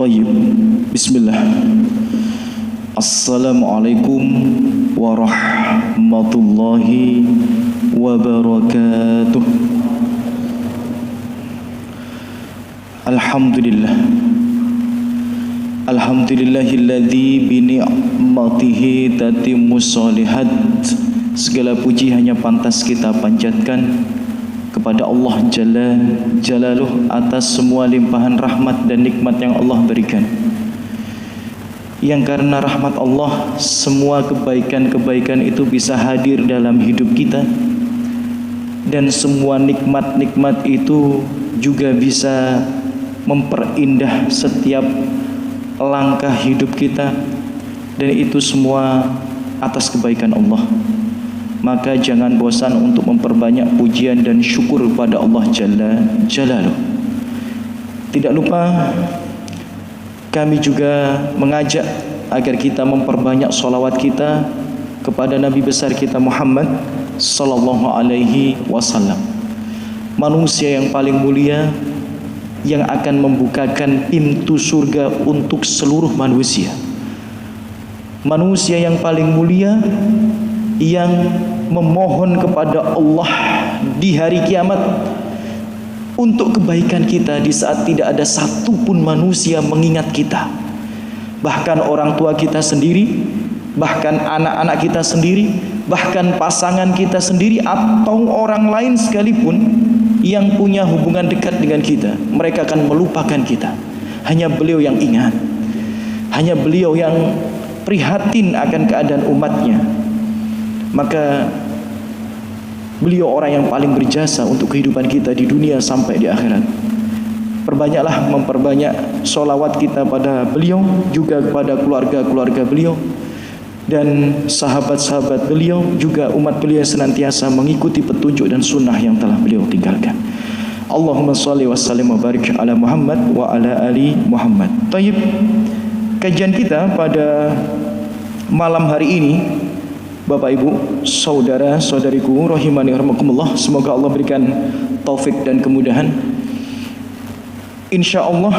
Tayyib. Bismillah. Assalamualaikum warahmatullahi wabarakatuh. Alhamdulillah. Alhamdulillahilladzi bi ni'matihi tatimmus shalihat. Segala puji hanya pantas kita panjatkan kepada Allah Jalla Jalaluh atas semua limpahan rahmat dan nikmat yang Allah berikan. Yang karena rahmat Allah, semua kebaikan-kebaikan itu bisa hadir dalam hidup kita, dan semua nikmat-nikmat itu juga bisa memperindah setiap langkah hidup kita, dan itu semua atas kebaikan Allah. Maka jangan bosan untuk memperbanyak pujian dan syukur kepada Allah Jalla Jalaluh. Tidak lupa kami juga mengajak agar kita memperbanyak sholawat kita kepada Nabi besar kita Muhammad sallallahu alaihi wasallam, manusia yang paling mulia yang akan membukakan pintu surga untuk seluruh manusia. Manusia yang paling mulia yang memohon kepada Allah di hari kiamat untuk kebaikan kita di saat tidak ada satupun manusia mengingat kita. Bahkan orang tua kita sendiri, bahkan anak-anak kita sendiri, bahkan pasangan kita sendiri, atau orang lain sekalipun yang punya hubungan dekat dengan kita, mereka akan melupakan kita. Hanya beliau yang ingat, hanya beliau yang prihatin akan keadaan umatnya. Maka beliau orang yang paling berjasa untuk kehidupan kita di dunia sampai di akhirat. Perbanyaklah memperbanyak sholawat kita pada beliau, juga kepada keluarga-keluarga beliau dan sahabat-sahabat beliau, juga umat beliau yang senantiasa mengikuti petunjuk dan sunnah yang telah beliau tinggalkan. Allahumma sholli wa sallim wa barik ala Muhammad wa ala ali Muhammad. Tayyib. Kajian kita pada malam hari ini, Bapak Ibu, saudara-saudariku rahimani rahimakumullah, semoga Allah berikan taufik dan kemudahan. Insya Allah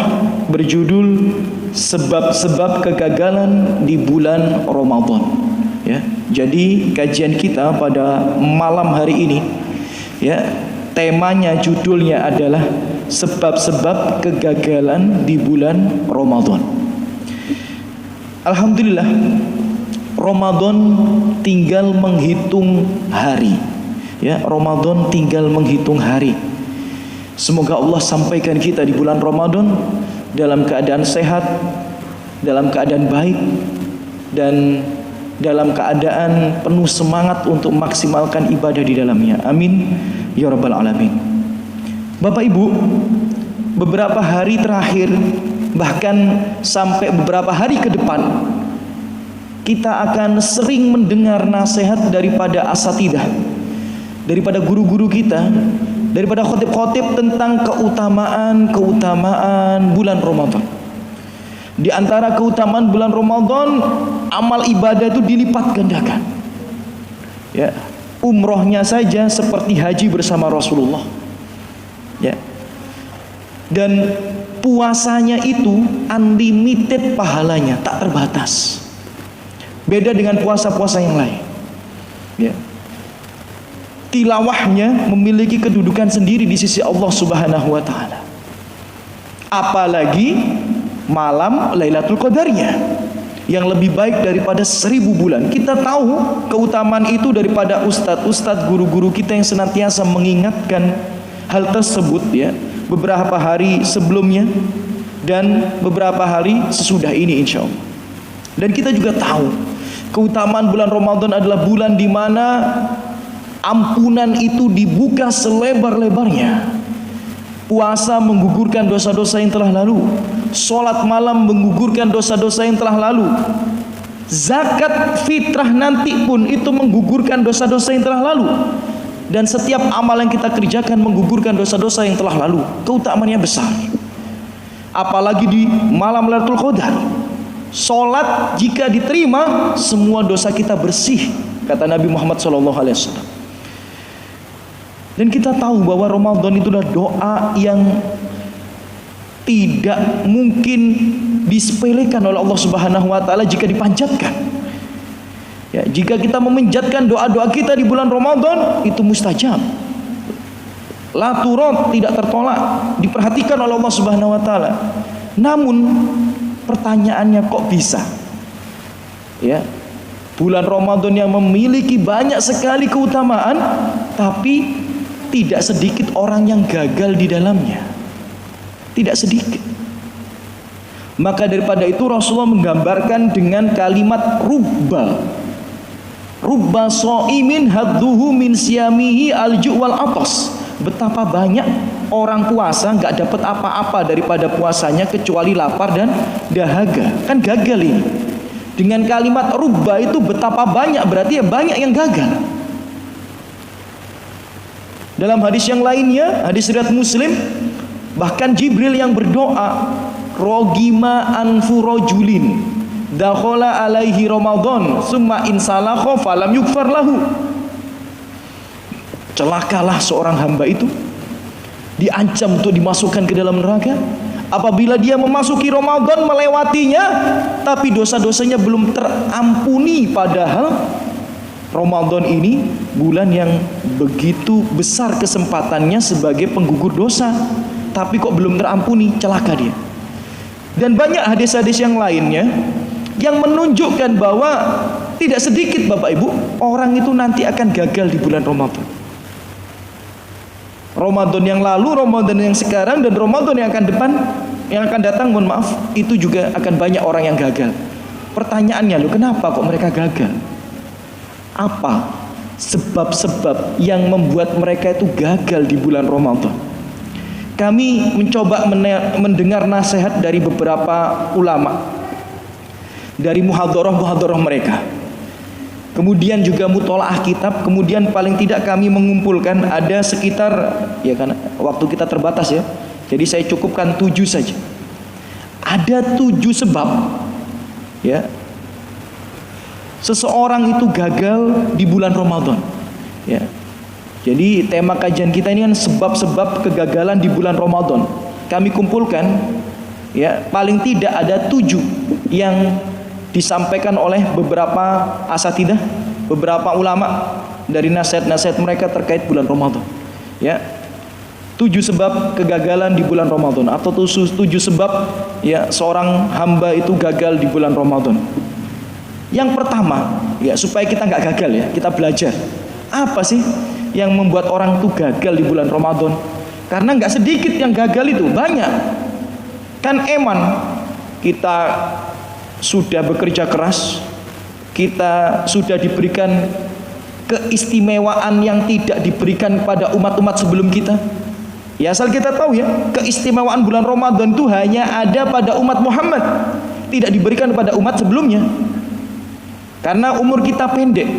berjudul sebab-sebab kegagalan di bulan Ramadan. Ya, jadi kajian kita pada malam hari ini, ya, temanya, judulnya adalah sebab-sebab kegagalan di bulan Ramadan. Alhamdulillah, Ramadan tinggal menghitung hari. Ya, Ramadan tinggal menghitung hari. Semoga Allah sampaikan kita di bulan Ramadan dalam keadaan sehat, dalam keadaan baik, dan dalam keadaan penuh semangat untuk maksimalkan ibadah di dalamnya. Amin ya rabbal alamin. Bapak Ibu, beberapa hari terakhir, bahkan sampai beberapa hari ke depan, kita akan sering mendengar nasihat daripada asatidah, daripada guru-guru kita, daripada khotib-khotib tentang keutamaan bulan Ramadan. Di antara keutamaan bulan Ramadan, amal ibadah itu dilipat gandakan. Ya, umrohnya saja seperti haji bersama Rasulullah. Ya. Dan puasanya itu unlimited pahalanya, tak terbatas. Beda dengan puasa-puasa yang lain. Ya. Tilawahnya memiliki kedudukan sendiri di sisi Allah Subhanahu wa taala. Apalagi malam Lailatul Qadarnya yang lebih baik daripada 1000 bulan. Kita tahu keutamaan itu daripada ustadz-ustadz, guru-guru kita yang senantiasa mengingatkan hal tersebut, ya, beberapa hari sebelumnya dan beberapa hari sesudah ini insya Allah. Dan kita juga tahu keutamaan bulan Ramadan adalah bulan di mana ampunan itu dibuka selebar-lebarnya. Puasa menggugurkan dosa-dosa yang telah lalu. Sholat malam menggugurkan dosa-dosa yang telah lalu. Zakat fitrah nanti pun itu menggugurkan dosa-dosa yang telah lalu. Dan setiap amal yang kita kerjakan menggugurkan dosa-dosa yang telah lalu. Keutamaannya besar. Apalagi di malam Lailatul Qadar. Sholat jika diterima, semua dosa kita bersih, kata Nabi Muhammad SAW. Dan kita tahu bahwa Ramadan itu adalah doa yang tidak mungkin disepelekan oleh Allah Subhanahu wa taala jika dipanjatkan. Ya, jika kita memanjatkan doa-doa kita di bulan Ramadan, itu mustajab. La turad, tidak tertolak, diperhatikan oleh Allah Subhanahu wa taala. Namun pertanyaannya, kok bisa? Ya. Bulan Ramadan yang memiliki banyak sekali keutamaan, tapi tidak sedikit orang yang gagal di dalamnya. Tidak sedikit. Maka daripada itu Rasulullah menggambarkan dengan kalimat rubba. Rubba sha'imin hadduhu min siyamihi al-ju' wal atas. Betapa banyak orang puasa nggak dapat apa-apa daripada puasanya kecuali lapar dan dahaga. Kan gagal ini. Dengan kalimat rubba itu betapa banyak, berarti ya banyak yang gagal. Dalam hadis yang lainnya, hadis riwayat Muslim, bahkan Jibril yang berdoa, rogima anfu rajulin dakhala alaihi Ramadan summa insalakha falam yukfar lahu. Celakalah seorang hamba itu, diancam untuk dimasukkan ke dalam neraka apabila dia memasuki Ramadan, melewatinya, tapi dosa-dosanya belum terampuni. Padahal Ramadan ini bulan yang begitu besar kesempatannya sebagai penggugur dosa, tapi kok belum terampuni, celaka dia. Dan banyak hadis-hadis yang lainnya yang menunjukkan bahwa tidak sedikit Bapak Ibu orang itu nanti akan gagal di bulan Ramadan. Ramadan yang lalu, Ramadan yang sekarang, dan Ramadan yang akan datang, mohon maaf, itu juga akan banyak orang yang gagal. Pertanyaannya, loh, kenapa kok mereka gagal? Apa sebab-sebab yang membuat mereka itu gagal di bulan Ramadan? Kami mencoba mendengar nasihat dari beberapa ulama, dari muhadharah mereka, kemudian juga mutolaah kitab, kemudian paling tidak kami mengumpulkan ada sekitar, ya karena waktu kita terbatas ya, jadi saya cukupkan 7 saja. Ada 7 sebab ya seseorang itu gagal di bulan Ramadan ya. Jadi tema kajian kita ini kan sebab-sebab kegagalan di bulan Ramadan. Kami kumpulkan ya, paling tidak ada 7 yang disampaikan oleh beberapa asatidah, beberapa ulama dari nasihat-nasihat mereka terkait bulan Ramadan. Ya. 7 sebab kegagalan di bulan Ramadan, atau 7 sebab ya seorang hamba itu gagal di bulan Ramadan. Yang pertama, ya supaya kita nggak gagal ya, kita belajar. Apa sih yang membuat orang itu gagal di bulan Ramadan? Karena nggak sedikit yang gagal itu, banyak. Kan eman kita sudah bekerja keras, kita sudah diberikan keistimewaan yang tidak diberikan pada umat-umat sebelum kita. Ya asal kita tahu ya, keistimewaan bulan Ramadan itu hanya ada pada umat Muhammad, tidak diberikan pada umat sebelumnya. Karena umur kita pendek,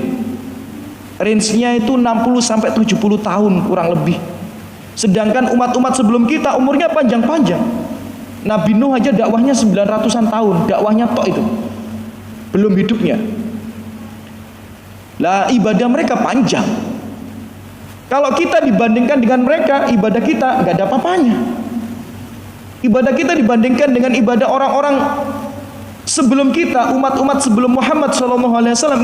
range-nya itu 60 sampai 70 tahun kurang lebih. Sedangkan umat-umat sebelum kita umurnya panjang-panjang. Nabi Nuh aja dakwahnya 900-an tahun, dakwahnya tok itu, belum hidupnya. Lah ibadah mereka panjang. Kalau kita dibandingkan dengan mereka, ibadah kita nggak ada apa-apanya. Ibadah kita dibandingkan dengan ibadah orang-orang sebelum kita, umat-umat sebelum Muhammad SAW,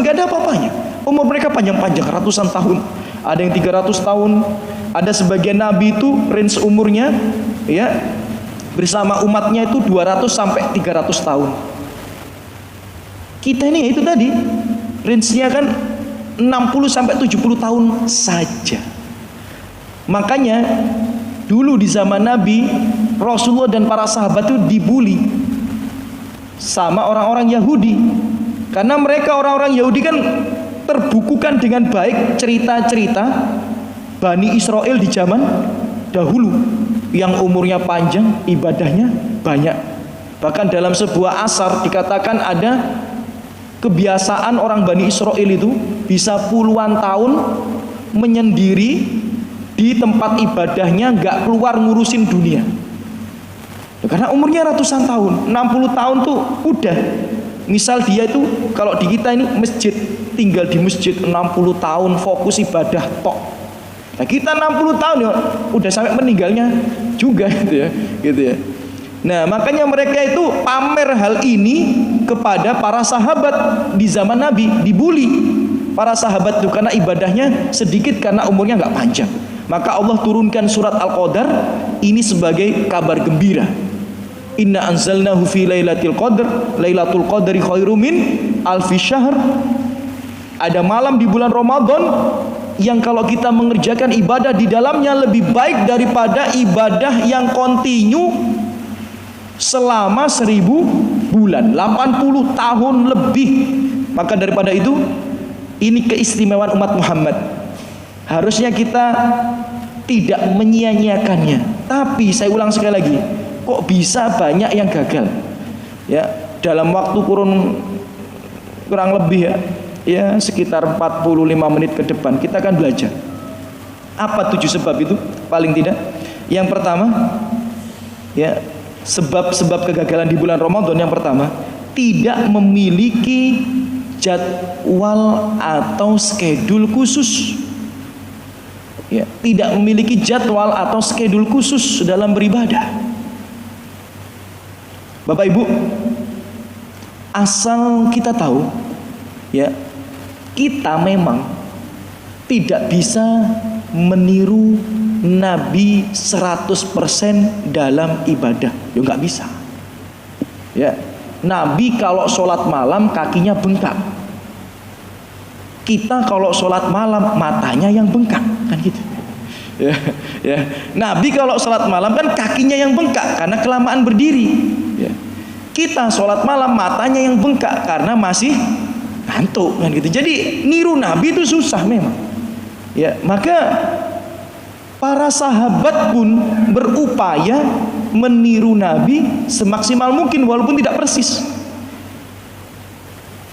nggak ada apa-apanya. Umur mereka panjang-panjang, ratusan tahun. Ada yang 300 tahun, ada sebagian nabi itu range umurnya ya bersama umatnya itu 200 sampai 300 tahun. Kita ini ya itu tadi, range-nya kan 60 sampai 70 tahun saja. Makanya dulu di zaman Nabi, Rasulullah dan para sahabat itu dibully sama orang-orang Yahudi. Karena mereka orang-orang Yahudi kan terbukukan dengan baik cerita-cerita Bani Israel di zaman dahulu, yang umurnya panjang, ibadahnya banyak. Bahkan dalam sebuah asar dikatakan ada kebiasaan orang Bani Israel itu bisa puluhan tahun menyendiri di tempat ibadahnya, nggak keluar ngurusin dunia. Karena umurnya ratusan tahun, 60 tahun tuh udah. Misal dia itu kalau di kita ini masjid, tinggal di masjid 60 tahun fokus ibadah tok. Nah kita 60 tahun ya udah sampai meninggalnya juga gitu ya. Nah, makanya mereka itu pamer hal ini kepada para sahabat di zaman Nabi, dibully para sahabat itu karena ibadahnya sedikit, karena umurnya nggak panjang. Maka Allah turunkan surat Al-Qadar ini sebagai kabar gembira. Inna anzalnahu fi lailatul qadr, lailatul qadri khairum min alfi syahr. Ada malam di bulan Ramadan yang kalau kita mengerjakan ibadah di dalamnya lebih baik daripada ibadah yang kontinu selama 1000 bulan, 80 tahun lebih. Maka daripada itu, ini keistimewaan umat Muhammad. Harusnya kita tidak menyia-nyiakannya. Tapi saya ulang sekali lagi, kok bisa banyak yang gagal? Ya, dalam waktu kurang lebih ya sekitar 45 menit ke depan kita akan belajar. Apa 7 sebab itu? Paling tidak. Yang pertama, ya, sebab-sebab kegagalan di bulan Ramadan yang pertama, tidak memiliki jadwal atau schedule khusus. Ya, tidak memiliki jadwal atau schedule khusus dalam beribadah. Bapak Ibu, asal kita tahu, ya, kita memang tidak bisa meniru Nabi 100% dalam ibadah. Ya nggak bisa. Ya, Nabi kalau sholat malam kakinya bengkak. Kita kalau sholat malam matanya yang bengkak, kan gitu. Ya. Nabi kalau sholat malam kan kakinya yang bengkak karena kelamaan berdiri. Ya. Kita sholat malam matanya yang bengkak karena masih ngantuk, kan gitu. Jadi niru Nabi itu susah memang. Ya, maka para sahabat pun berupaya meniru Nabi semaksimal mungkin walaupun tidak persis.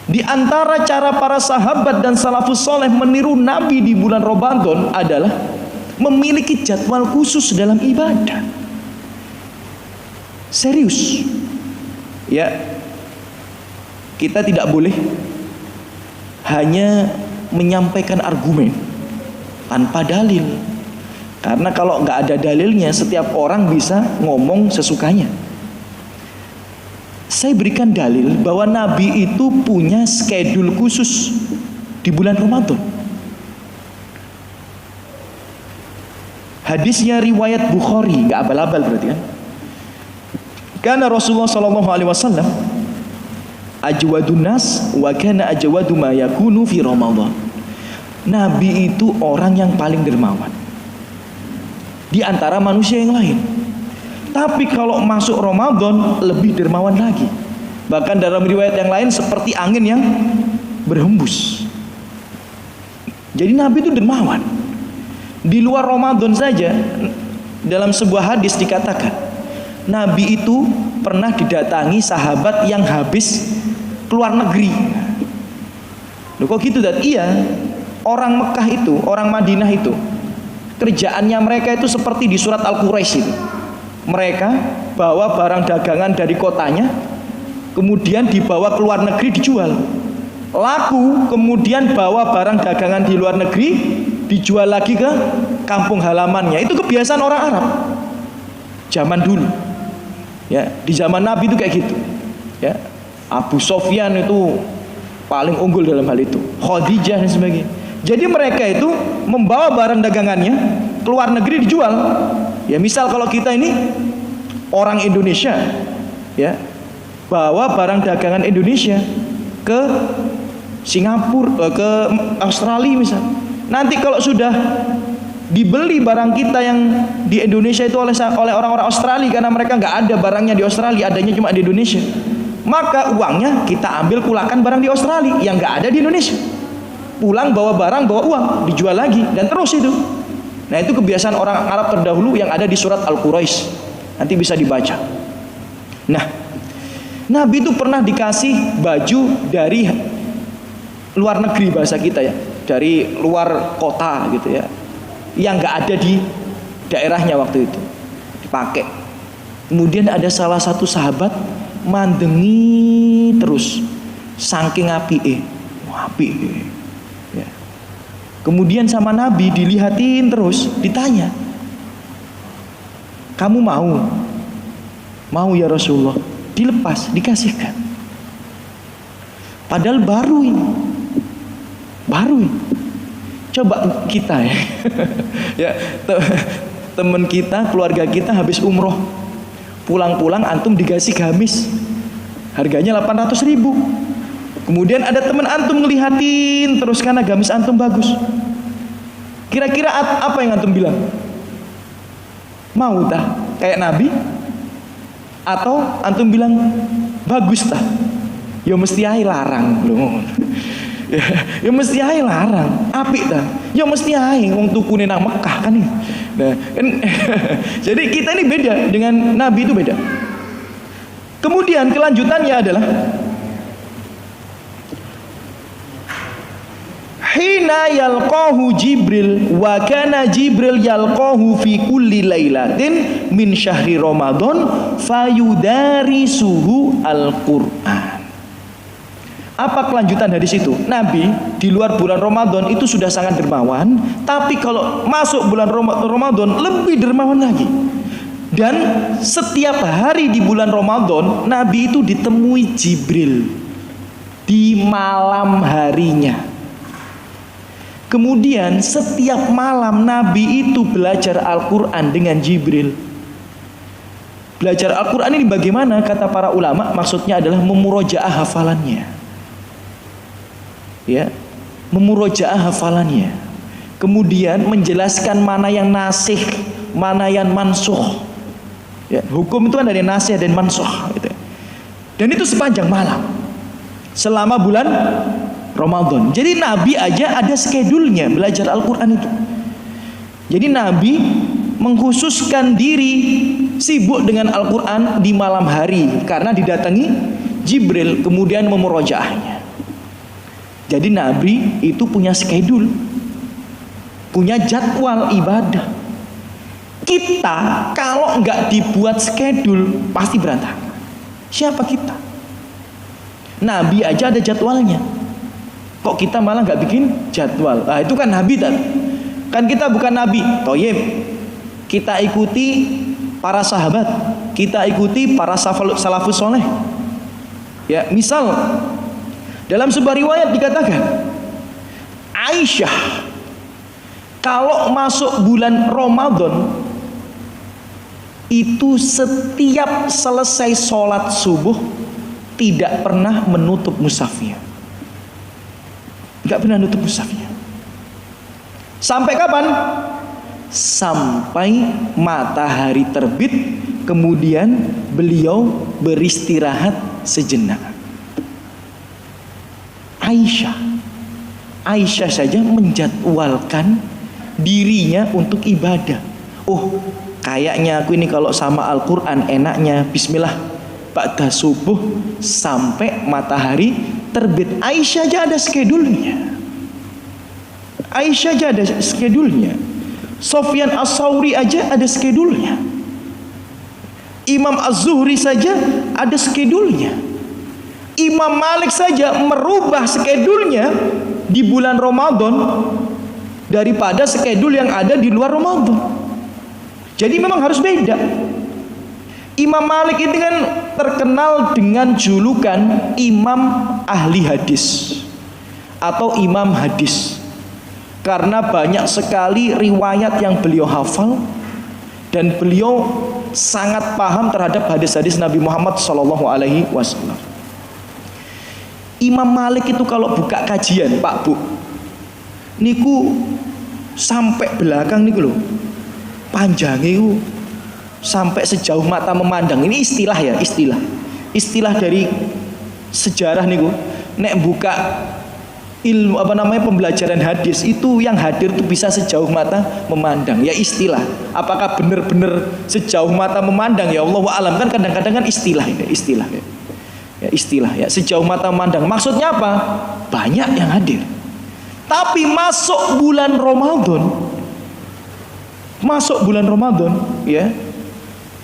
Di antara cara para sahabat dan salafus soleh meniru Nabi di bulan Ramadan adalah memiliki jadwal khusus dalam ibadah. Serius. Ya, kita tidak boleh hanya menyampaikan argumen tanpa dalil. Karena kalau nggak ada dalilnya, setiap orang bisa ngomong sesukanya. Saya berikan dalil bahwa Nabi itu punya schedule khusus di bulan Ramadan. Hadisnya riwayat Bukhari, nggak abal-abal berarti kan? Karena Rasulullah SAW ajwadun nas wa kana ajwadu ma yakunu fi Ramadan. Nabi itu orang yang paling dermawan di antara manusia yang lain. Tapi kalau masuk Ramadan lebih dermawan lagi. Bahkan dalam riwayat yang lain seperti angin yang berhembus. Jadi Nabi itu dermawan. Di luar Ramadan saja dalam sebuah hadis dikatakan Nabi itu pernah didatangi sahabat yang habis keluar negeri. Loh kok gitu, Dan? Iya, orang Mekah itu, orang Madinah itu, kerjaannya mereka itu seperti di surat Al-Quraisy itu. Mereka bawa barang dagangan dari kotanya, kemudian dibawa ke luar negeri dijual. Laku, kemudian bawa barang dagangan di luar negeri, dijual lagi ke kampung halamannya. Itu kebiasaan orang Arab zaman dulu. Ya, di zaman Nabi itu kayak gitu. Ya, Abu Sofyan itu paling unggul dalam hal itu. Khadijah dan sebagainya. Jadi mereka itu membawa barang dagangannya ke luar negeri dijual. Ya, misal kalau kita ini orang Indonesia, ya, bawa barang dagangan Indonesia ke Singapura, ke Australia misal. Nanti kalau sudah dibeli barang kita yang di Indonesia itu oleh orang-orang Australia, karena mereka nggak ada barangnya di Australia, adanya cuma di Indonesia, maka uangnya kita ambil kulakan barang di Australia yang nggak ada di Indonesia. Pulang bawa barang, bawa uang, dijual lagi, dan terus itu. Nah, itu kebiasaan orang Arab terdahulu yang ada di surat Al-Quraisy. Nanti bisa dibaca. Nah, Nabi itu pernah dikasih baju dari luar negeri, bahasa kita ya, dari luar kota gitu ya, yang nggak ada di daerahnya waktu itu, dipakai. Kemudian ada salah satu sahabat mandengi terus, saking api, ya. Kemudian sama Nabi dilihatin terus, ditanya, kamu mau Mau ya Rasulullah. Dilepas, dikasihkan. Padahal baru ini. Coba kita ya. Ya, teman kita, keluarga kita habis umroh. Pulang-pulang antum dikasih gamis. Harganya 800.000. Kemudian ada teman antum ngelihatin terus karena gamis antum bagus. Kira-kira apa yang antum bilang? Mau tah kayak Nabi? Atau antum bilang bagus tah? Ya mesti ae larang loh. Ya mesti ae larang. Apik tah? Ya mesti ae wong tukune nang Mekah kan. Nah, kan jadi kita ini beda dengan Nabi, itu beda. Kemudian kelanjutannya adalah hina yalqahu Jibril wa kana Jibril yalqahu fi kulli lailatin min syahri Ramadan fayudarisuhu al-Qur'an. Apa kelanjutan dari situ? Nabi di luar bulan Ramadan itu sudah sangat dermawan, tapi kalau masuk bulan Ramadan lebih dermawan lagi. Dan setiap hari di bulan Ramadan Nabi itu ditemui Jibril di malam harinya. Kemudian setiap malam Nabi itu belajar Al-Quran dengan Jibril. Belajar Al-Quran ini bagaimana? Kata para ulama, maksudnya adalah memurojaah hafalannya. Ya, memurojaah hafalannya. Kemudian menjelaskan mana yang nasikh, mana yang mansukh. Ya, hukum itu kan dari nasikh dan mansukh gitu. Dan itu sepanjang malam selama bulan Ramadan. Jadi Nabi aja ada skedulnya belajar Al-Quran itu. Jadi Nabi mengkhususkan diri sibuk dengan Al-Quran di malam hari karena didatangi Jibril kemudian memurojaahnya. Jadi Nabi itu punya skedul, punya jadwal ibadah. Kita kalau nggak dibuat skedul pasti berantakan. Siapa kita? Nabi aja ada jadwalnya. Kok kita malah nggak bikin jadwal? Nah, itu kan Nabi tadi. Kan kita bukan Nabi. Toyib. Kita ikuti para sahabat. Kita ikuti para salafus soleh. Ya, misal dalam sebuah riwayat dikatakan Aisyah kalau masuk bulan Ramadan itu setiap selesai sholat subuh tidak pernah menutup mushafnya. Gak pernah nutup mushafnya. Sampai kapan? Sampai matahari terbit, kemudian beliau beristirahat sejenak. Aisyah saja menjadwalkan dirinya untuk ibadah. Oh, kayaknya aku ini kalau sama Al-Quran enaknya bismillah ba'da subuh sampai matahari terbit. Aisyah aja ada skedulnya. Sofyan As-Sauri aja ada skedulnya. Imam Az-Zuhri saja ada skedulnya. Imam Malik saja merubah skedulnya di bulan Ramadan daripada skedul yang ada di luar Ramadan. Jadi memang harus beda. Imam Malik ini kan terkenal dengan julukan Imam Ahli Hadis atau Imam Hadis karena banyak sekali riwayat yang beliau hafal dan beliau sangat paham terhadap hadis-hadis Nabi Muhammad SAW. Imam Malik itu kalau buka kajian, Pak Bu, niku sampai belakang niku loh, panjangnya itu sampai sejauh mata memandang. Ini istilah ya, istilah dari sejarah niku. Nek buka ilmu pembelajaran hadis itu yang hadir tuh bisa sejauh mata memandang. Ya istilah. Apakah benar-benar sejauh mata memandang? Ya Allah alam, kan kadang-kadang kan istilah ya. Ya istilah ya, sejauh mata memandang. Maksudnya apa? Banyak yang hadir. Tapi masuk bulan Ramadan ya,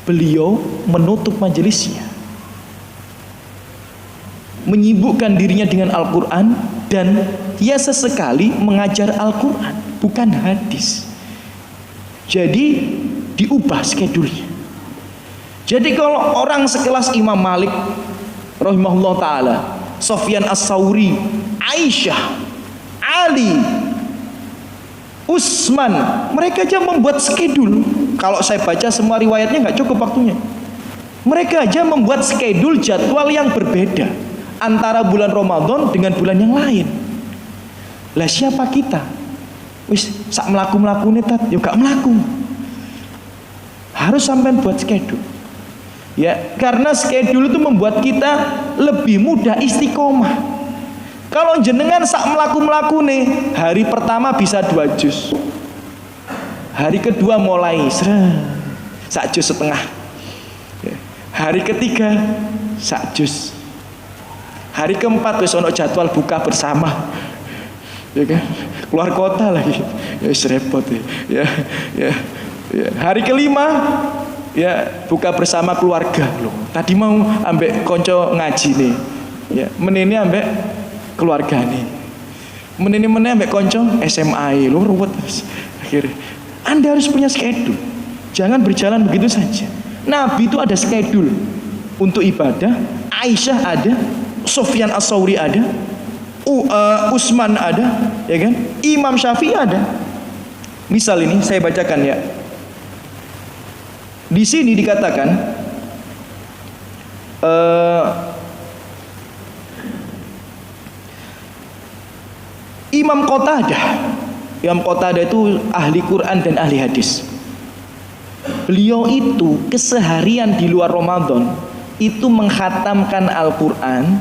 beliau menutup majelisnya, menyibukkan dirinya dengan Al-Quran, dan ya sesekali mengajar Al-Quran, bukan hadis. Jadi diubah skedulnya. Jadi kalau orang sekelas Imam Malik rahimahullah taala, Sufyan As-Tsauri, Aisyah, Ali, Utsman, mereka aja membuat skedul. Kalau saya baca semua riwayatnya nggak cukup waktunya. Mereka aja membuat skedul jadwal yang berbeda antara bulan Ramadan dengan bulan yang lain. Lah siapa kita? Wis sak mlaku-mlakune tat yo gak mlaku. Harus sampean buat skedul. Ya, karena skedul itu membuat kita lebih mudah istiqomah. Kalau jenengan sak mlaku-mlakune, hari pertama bisa 2 juz. Hari kedua mulai sak juz setengah. Ya. Hari ketiga sak juz. Hari keempat wis ono jadwal buka bersama. Ya kan? Keluar kota lagi. Ya repot ya. Ya. Hari kelima ya buka bersama keluarga loh. Tadi mau ambek konco ngaji nih. Ya, menini ambek keluarga nih. Menini ambek konco SMA lo ruwet. Akhirnya Anda harus punya skedul. Jangan berjalan begitu saja. Nabi itu ada skedul untuk ibadah. Aisyah ada, Sufyan As-Tsauri ada, Utsman ada, ya kan? Imam Syafi'i ada. Misal ini saya bacakan ya. Di sini dikatakan Imam Qatadah itu ahli Quran dan ahli hadis. Beliau itu keseharian di luar Ramadan itu menghatamkan Al-Quran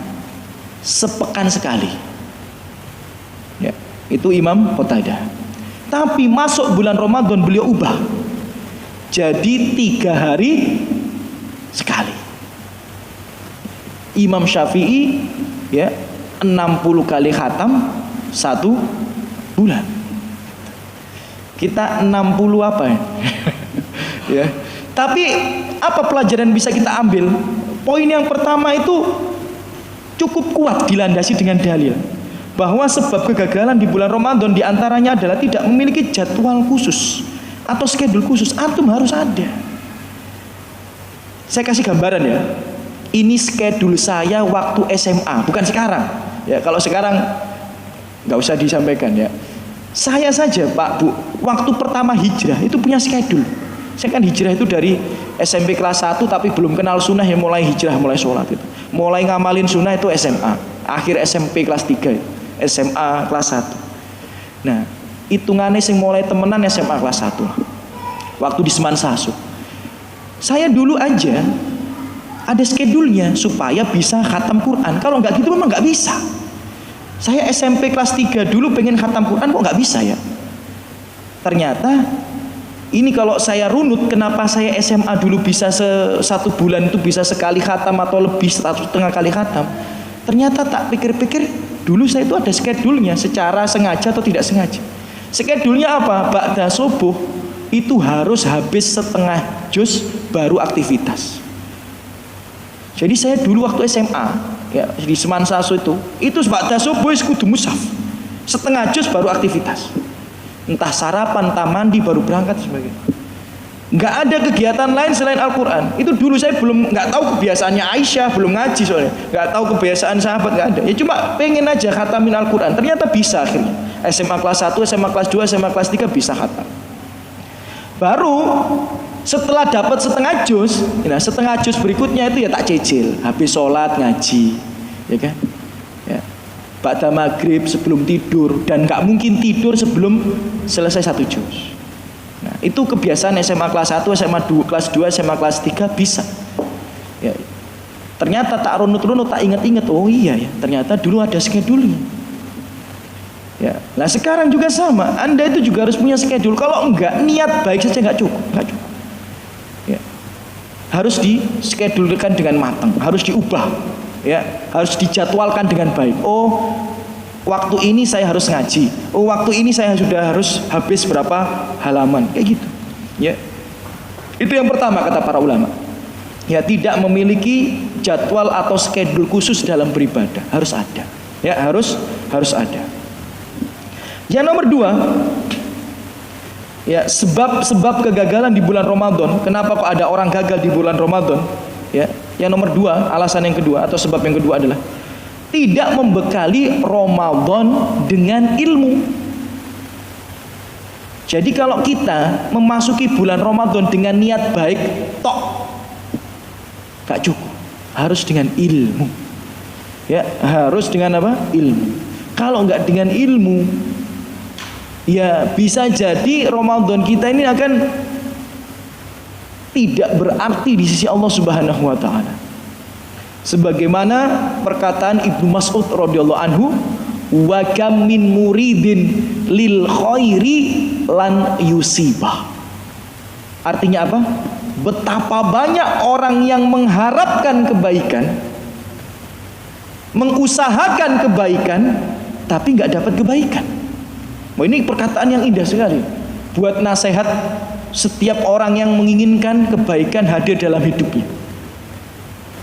sepekan sekali. Ya, itu Imam Qatadah. Tapi masuk bulan Ramadan beliau ubah. Jadi 3 hari sekali. Imam Syafi'i ya 60 kali khatam 1 bulan. Kita 60 apa ya? Ya. Tapi apa pelajaran bisa kita ambil? Poin yang pertama itu cukup kuat dilandasi dengan dalil bahwa sebab kegagalan di bulan Ramadan diantaranya adalah tidak memiliki jadwal khusus atau schedule khusus. Antum harus ada. Saya kasih gambaran ya. Ini schedule saya waktu SMA, bukan sekarang. Ya, kalau sekarang nggak usah disampaikan ya. Saya saja Pak Bu, waktu pertama hijrah itu punya schedule. Saya kan hijrah itu dari SMP kelas 1 tapi belum kenal sunnah ya mulai hijrah, mulai sholat itu. Mulai ngamalin sunnah itu SMA. Akhir SMP kelas 3, SMA kelas 1. Nah, hitungannya sing mulai temenan SMA kelas 1. Waktu di Seman Sasu. Saya dulu aja ada schedule-nya supaya bisa khatam Quran. Kalau nggak gitu memang nggak bisa. Saya SMP kelas 3 dulu pengen khatam Quran kok nggak bisa ya. Ternyata ini kalau saya runut kenapa saya SMA dulu bisa 1 bulan itu bisa sekali khatam atau lebih 1,5 kali khatam. Ternyata tak pikir-pikir dulu saya itu ada schedule-nya secara sengaja atau tidak sengaja. Schedule-nya apa? Ba'da subuh itu harus habis setengah juz baru aktivitas. Jadi saya dulu waktu SMA ya di Seman Sasu itu ba'da subuh kudu mushaf. Setengah juz baru aktivitas. Entah sarapan, entah mandi baru berangkat sebagainya. Nggak ada kegiatan lain selain Al-Quran. Itu dulu saya nggak tahu kebiasaannya Aisyah, belum ngaji soalnya. Nggak tahu kebiasaan sahabat, nggak ada. Ya cuma pengen aja khatamin Al-Quran. Ternyata bisa akhirnya. SMA kelas 1, SMA kelas 2, SMA kelas 3 bisa khatam. Baru setelah dapat setengah juz, nah setengah juz berikutnya itu ya tak cicil. Habis sholat ngaji, ya kan? Ya. Ba'da maghrib sebelum tidur dan nggak mungkin tidur sebelum selesai 1 juz. Nah, itu kebiasaan SMA kelas 1, SMA 2, kelas 2, SMA kelas 3 bisa. Ya. Ternyata tak runut-runut, tak inget-inget. Oh iya ya, ternyata dulu ada schedule-nya. Ya. Nah sekarang juga sama. Anda itu juga harus punya schedule. Kalau enggak, niat baik saja nggak cukup. Ya. Harus di-schedulekan dengan matang, harus diubah. Ya, harus dijadwalkan dengan baik. Oh, waktu ini saya harus ngaji. Oh, waktu ini saya sudah harus habis berapa halaman. Kayak gitu. Ya. Itu yang pertama kata para ulama. Ya, tidak memiliki jadwal atau schedule khusus dalam beribadah. Harus ada. Ya, harus ada. Yang nomor 2, Ya, sebab kegagalan di bulan Ramadan. Kenapa kok ada orang gagal di bulan Ramadan? Ya, yang nomor dua, alasan yang kedua atau sebab yang kedua adalah tidak membekali Ramadan dengan ilmu. Jadi kalau kita memasuki bulan Ramadan dengan niat baik, tok gak cukup, harus dengan ilmu. Ya, harus dengan apa? Ilmu. Kalau nggak dengan ilmu, ya bisa jadi Ramadan kita ini akan tidak berarti di sisi Allah Subhanahu wa taala. Sebagaimana perkataan Ibnu Mas'ud radhiyallahu anhu, wa kam min muridin lil khairi lan yusibah. Artinya apa? Betapa banyak orang yang mengharapkan kebaikan, mengusahakan kebaikan, tapi nggak dapat kebaikan. Wah, ini perkataan yang indah sekali buat nasihat setiap orang yang menginginkan kebaikan hadir dalam hidupnya.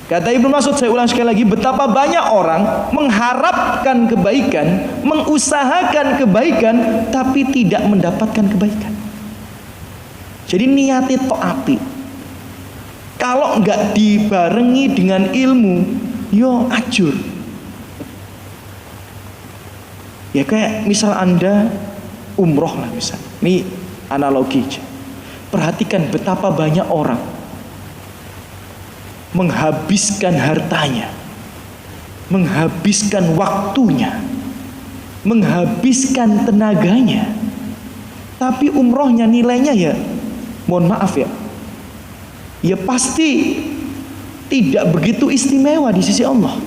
Kata Ibnu Mas'ud, saya ulang sekali lagi, betapa banyak orang mengharapkan kebaikan, mengusahakan kebaikan, tapi tidak mendapatkan kebaikan. Jadi niatnya tok api. Kalau nggak dibarengi dengan ilmu, yo ajur. Ya kayak misal Anda umroh lah misal. Ini analogi aja. Perhatikan betapa banyak orang menghabiskan hartanya, menghabiskan waktunya, menghabiskan tenaganya, tapi umrohnya nilainya ya, mohon maaf ya, ya pasti tidak begitu istimewa di sisi Allah.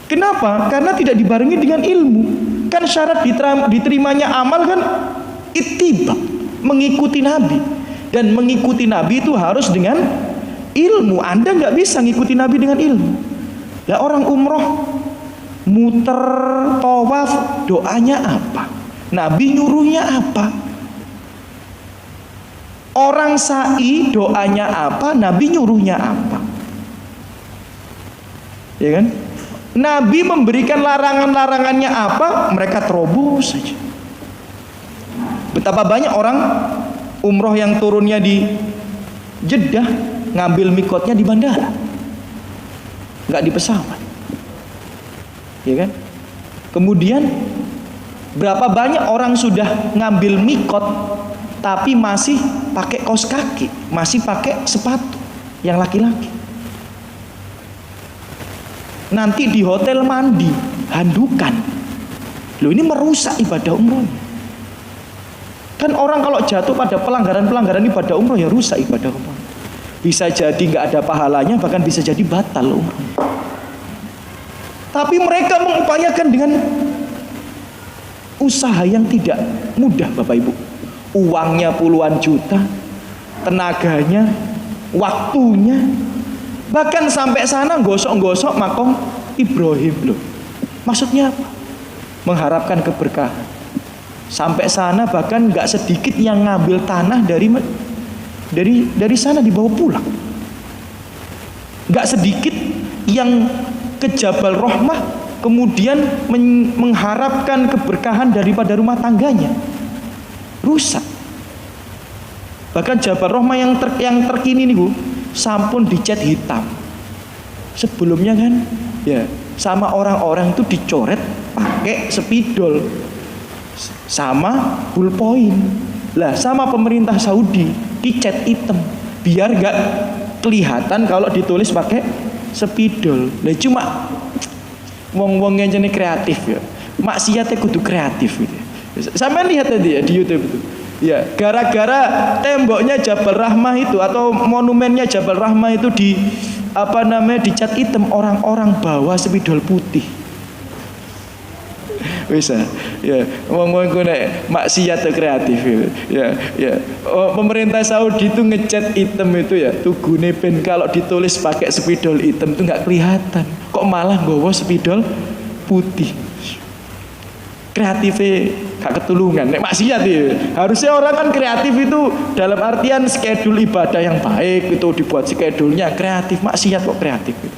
Kenapa? Karena tidak dibarengi dengan ilmu. Kan syarat diterimanya amal kan ittiba, mengikuti Nabi. Dan mengikuti Nabi itu harus dengan ilmu. Anda nggak bisa ngikuti Nabi dengan ilmu. Ya orang umroh muter tawaf, doanya apa? Nabi nyuruhnya apa? Orang sa'i doanya apa? Nabi nyuruhnya apa? Ya kan? Nabi memberikan larangan-larangannya apa? Mereka terobos saja. Betapa banyak orang umroh yang turunnya di Jeddah, ngambil mikotnya di bandara, nggak di pesawat, ya kan? Kemudian berapa banyak orang sudah ngambil mikot tapi masih pakai kaos kaki, masih pakai sepatu yang laki-laki. Nanti di hotel mandi handukan. Loh, ini merusak ibadah umrohnya. Kan orang kalau jatuh pada pelanggaran-pelanggaran ibadah umroh ya rusak ibadah umroh. Bisa jadi nggak ada pahalanya, bahkan bisa jadi batal umrohnya. Tapi mereka mengupayakan dengan usaha yang tidak mudah, Bapak Ibu. Uangnya puluhan juta, tenaganya, waktunya, bahkan sampai sana gosok-gosok makom Ibrahim. Loh, maksudnya apa? Mengharapkan keberkahan. Sampai sana bahkan nggak sedikit yang ngambil tanah dari sana dibawa pulang. Nggak sedikit yang ke Jabal Rahmah kemudian mengharapkan keberkahan daripada rumah tangganya. Rusak. Bahkan Jabal Rahmah yang terkini nih Bu, sampun dicat hitam. Sebelumnya kan ya sama orang-orang itu dicoret pakai spidol sama ballpoint. Lah sama pemerintah Saudi dicat hitam biar gak kelihatan kalau ditulis pakai spidol. Lah cuma wong-wong yang jenis kreatif ya. Maksiatnya kudu kreatif gitu. Sampai lihat tadi ya di YouTube itu. Ya, gara-gara temboknya Jabal Rahmah itu atau monumennya Jabal Rahmah itu dicat hitam, orang-orang bawa spidol putih. Bisa, ya, ngomong nek maksiat atau kreatif gitu. Ya. Oh, pemerintah Saudi itu ngecat hitam itu ya, tugune ben kalau ditulis pakai spidol hitam itu nggak kelihatan. Kok malah nggawa spidol putih. Kreatifnya gak ketulungan. Nek maksiat ya. Harusnya orang kan kreatif itu dalam artian schedule ibadah yang baik itu dibuat schedule-nya kreatif. Maksiat kok kreatif gitu.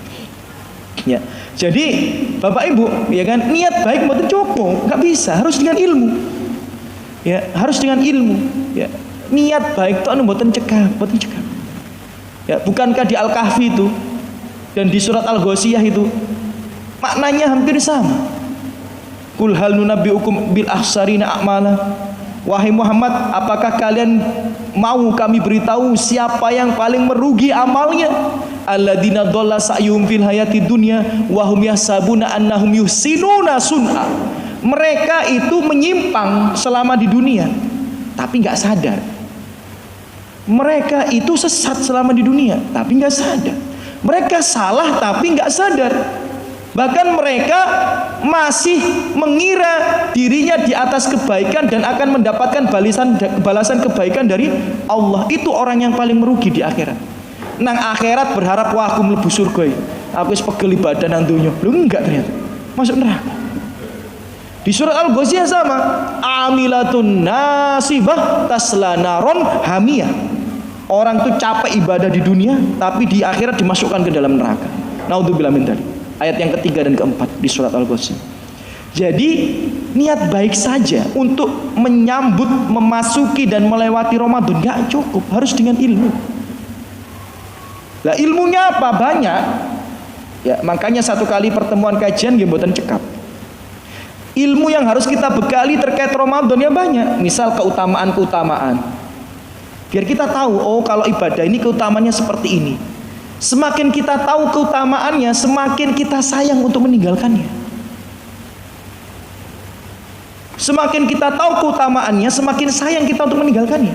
Ya. Jadi Bapak Ibu, ya kan, niat baik mboten cukup, nggak bisa, harus dengan ilmu. Ya, harus dengan ilmu. Ya, niat baik itu mboten cekak. Ya, bukankah di Al-Kahfi itu dan di surat Al-Ghasyiyah itu maknanya hampir sama. Qul hal nunabbiukum bil akhsarina a'mala. Wahai Muhammad, apakah kalian mau kami beritahu siapa yang paling merugi amalnya? Alladzina dhalla sa'yuhum fil hayati dunya wa hum yahsabuna annahum yuhsinuna sun'a. Mereka itu menyimpang selama di dunia tapi enggak sadar. Mereka itu sesat selama di dunia tapi enggak sadar. Mereka salah tapi enggak sadar. Bahkan mereka masih mengira dirinya di atas kebaikan dan akan mendapatkan balasan kebaikan dari Allah. Itu orang yang paling merugi di akhirat. Nang akhirat berharap wah aku mlebu surga. Aku wis pegel ibadah nang donya. Lho enggak, ternyata masuk neraka. Di surat Al-Ghasyiyah sama, amilatun nasibah tasla naron hamiyah. Orang tuh capek ibadah di dunia tapi di akhirat dimasukkan ke dalam neraka. Naudzubillah min dzalik. Ayat yang ketiga dan keempat di surat Al-Ghasyiyah. Jadi niat baik saja untuk menyambut, memasuki dan melewati Ramadan gak cukup, harus dengan ilmu. Lah ilmunya apa? Banyak. Ya, makanya satu kali pertemuan kajian nggih mboten cekap. Ilmu yang harus kita bekali terkait Ramadan ya banyak. Misal keutamaan-keutamaan. Biar kita tahu, oh kalau ibadah ini keutamaannya seperti ini. Semakin kita tahu keutamaannya, semakin kita sayang untuk meninggalkannya. Semakin kita tahu keutamaannya, semakin sayang kita untuk meninggalkannya.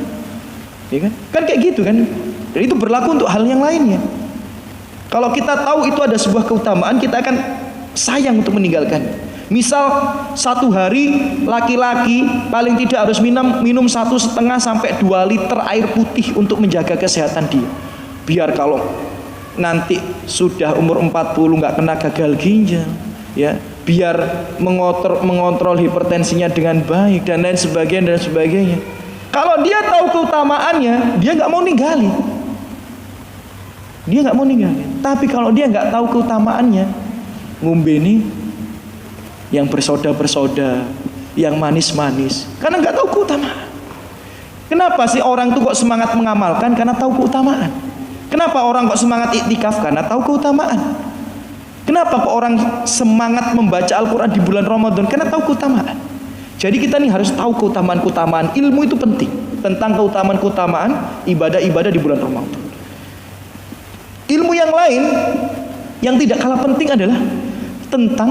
Ya kan? Kan kayak gitu kan? Dan itu berlaku untuk hal yang lainnya. Kalau kita tahu itu ada sebuah keutamaan, kita akan sayang untuk meninggalkannya. Misal satu hari laki-laki paling tidak harus minum 1,5 sampai 2 liter air putih untuk menjaga kesehatan dia. Biar kalau nanti sudah umur 40 nggak kena gagal ginjal, ya, biar mengontrol hipertensinya dengan baik dan lain sebagainya. Kalau dia tahu keutamaannya, dia nggak mau ninggalin. Tapi kalau dia nggak tahu keutamaannya, ngombe nih yang bersoda, yang manis, karena nggak tahu keutamaan. Kenapa sih orang tuh kok semangat mengamalkan? Karena tahu keutamaan. Kenapa orang kok semangat iktikaf? Karena tahu keutamaan. Kenapa kok orang semangat membaca Al-Quran di bulan Ramadan? Karena tahu keutamaan. Jadi kita nih harus tahu keutamaan-keutamaan. Ilmu itu penting tentang keutamaan-keutamaan ibadah-ibadah di bulan Ramadan. Ilmu yang lain yang tidak kalah penting adalah tentang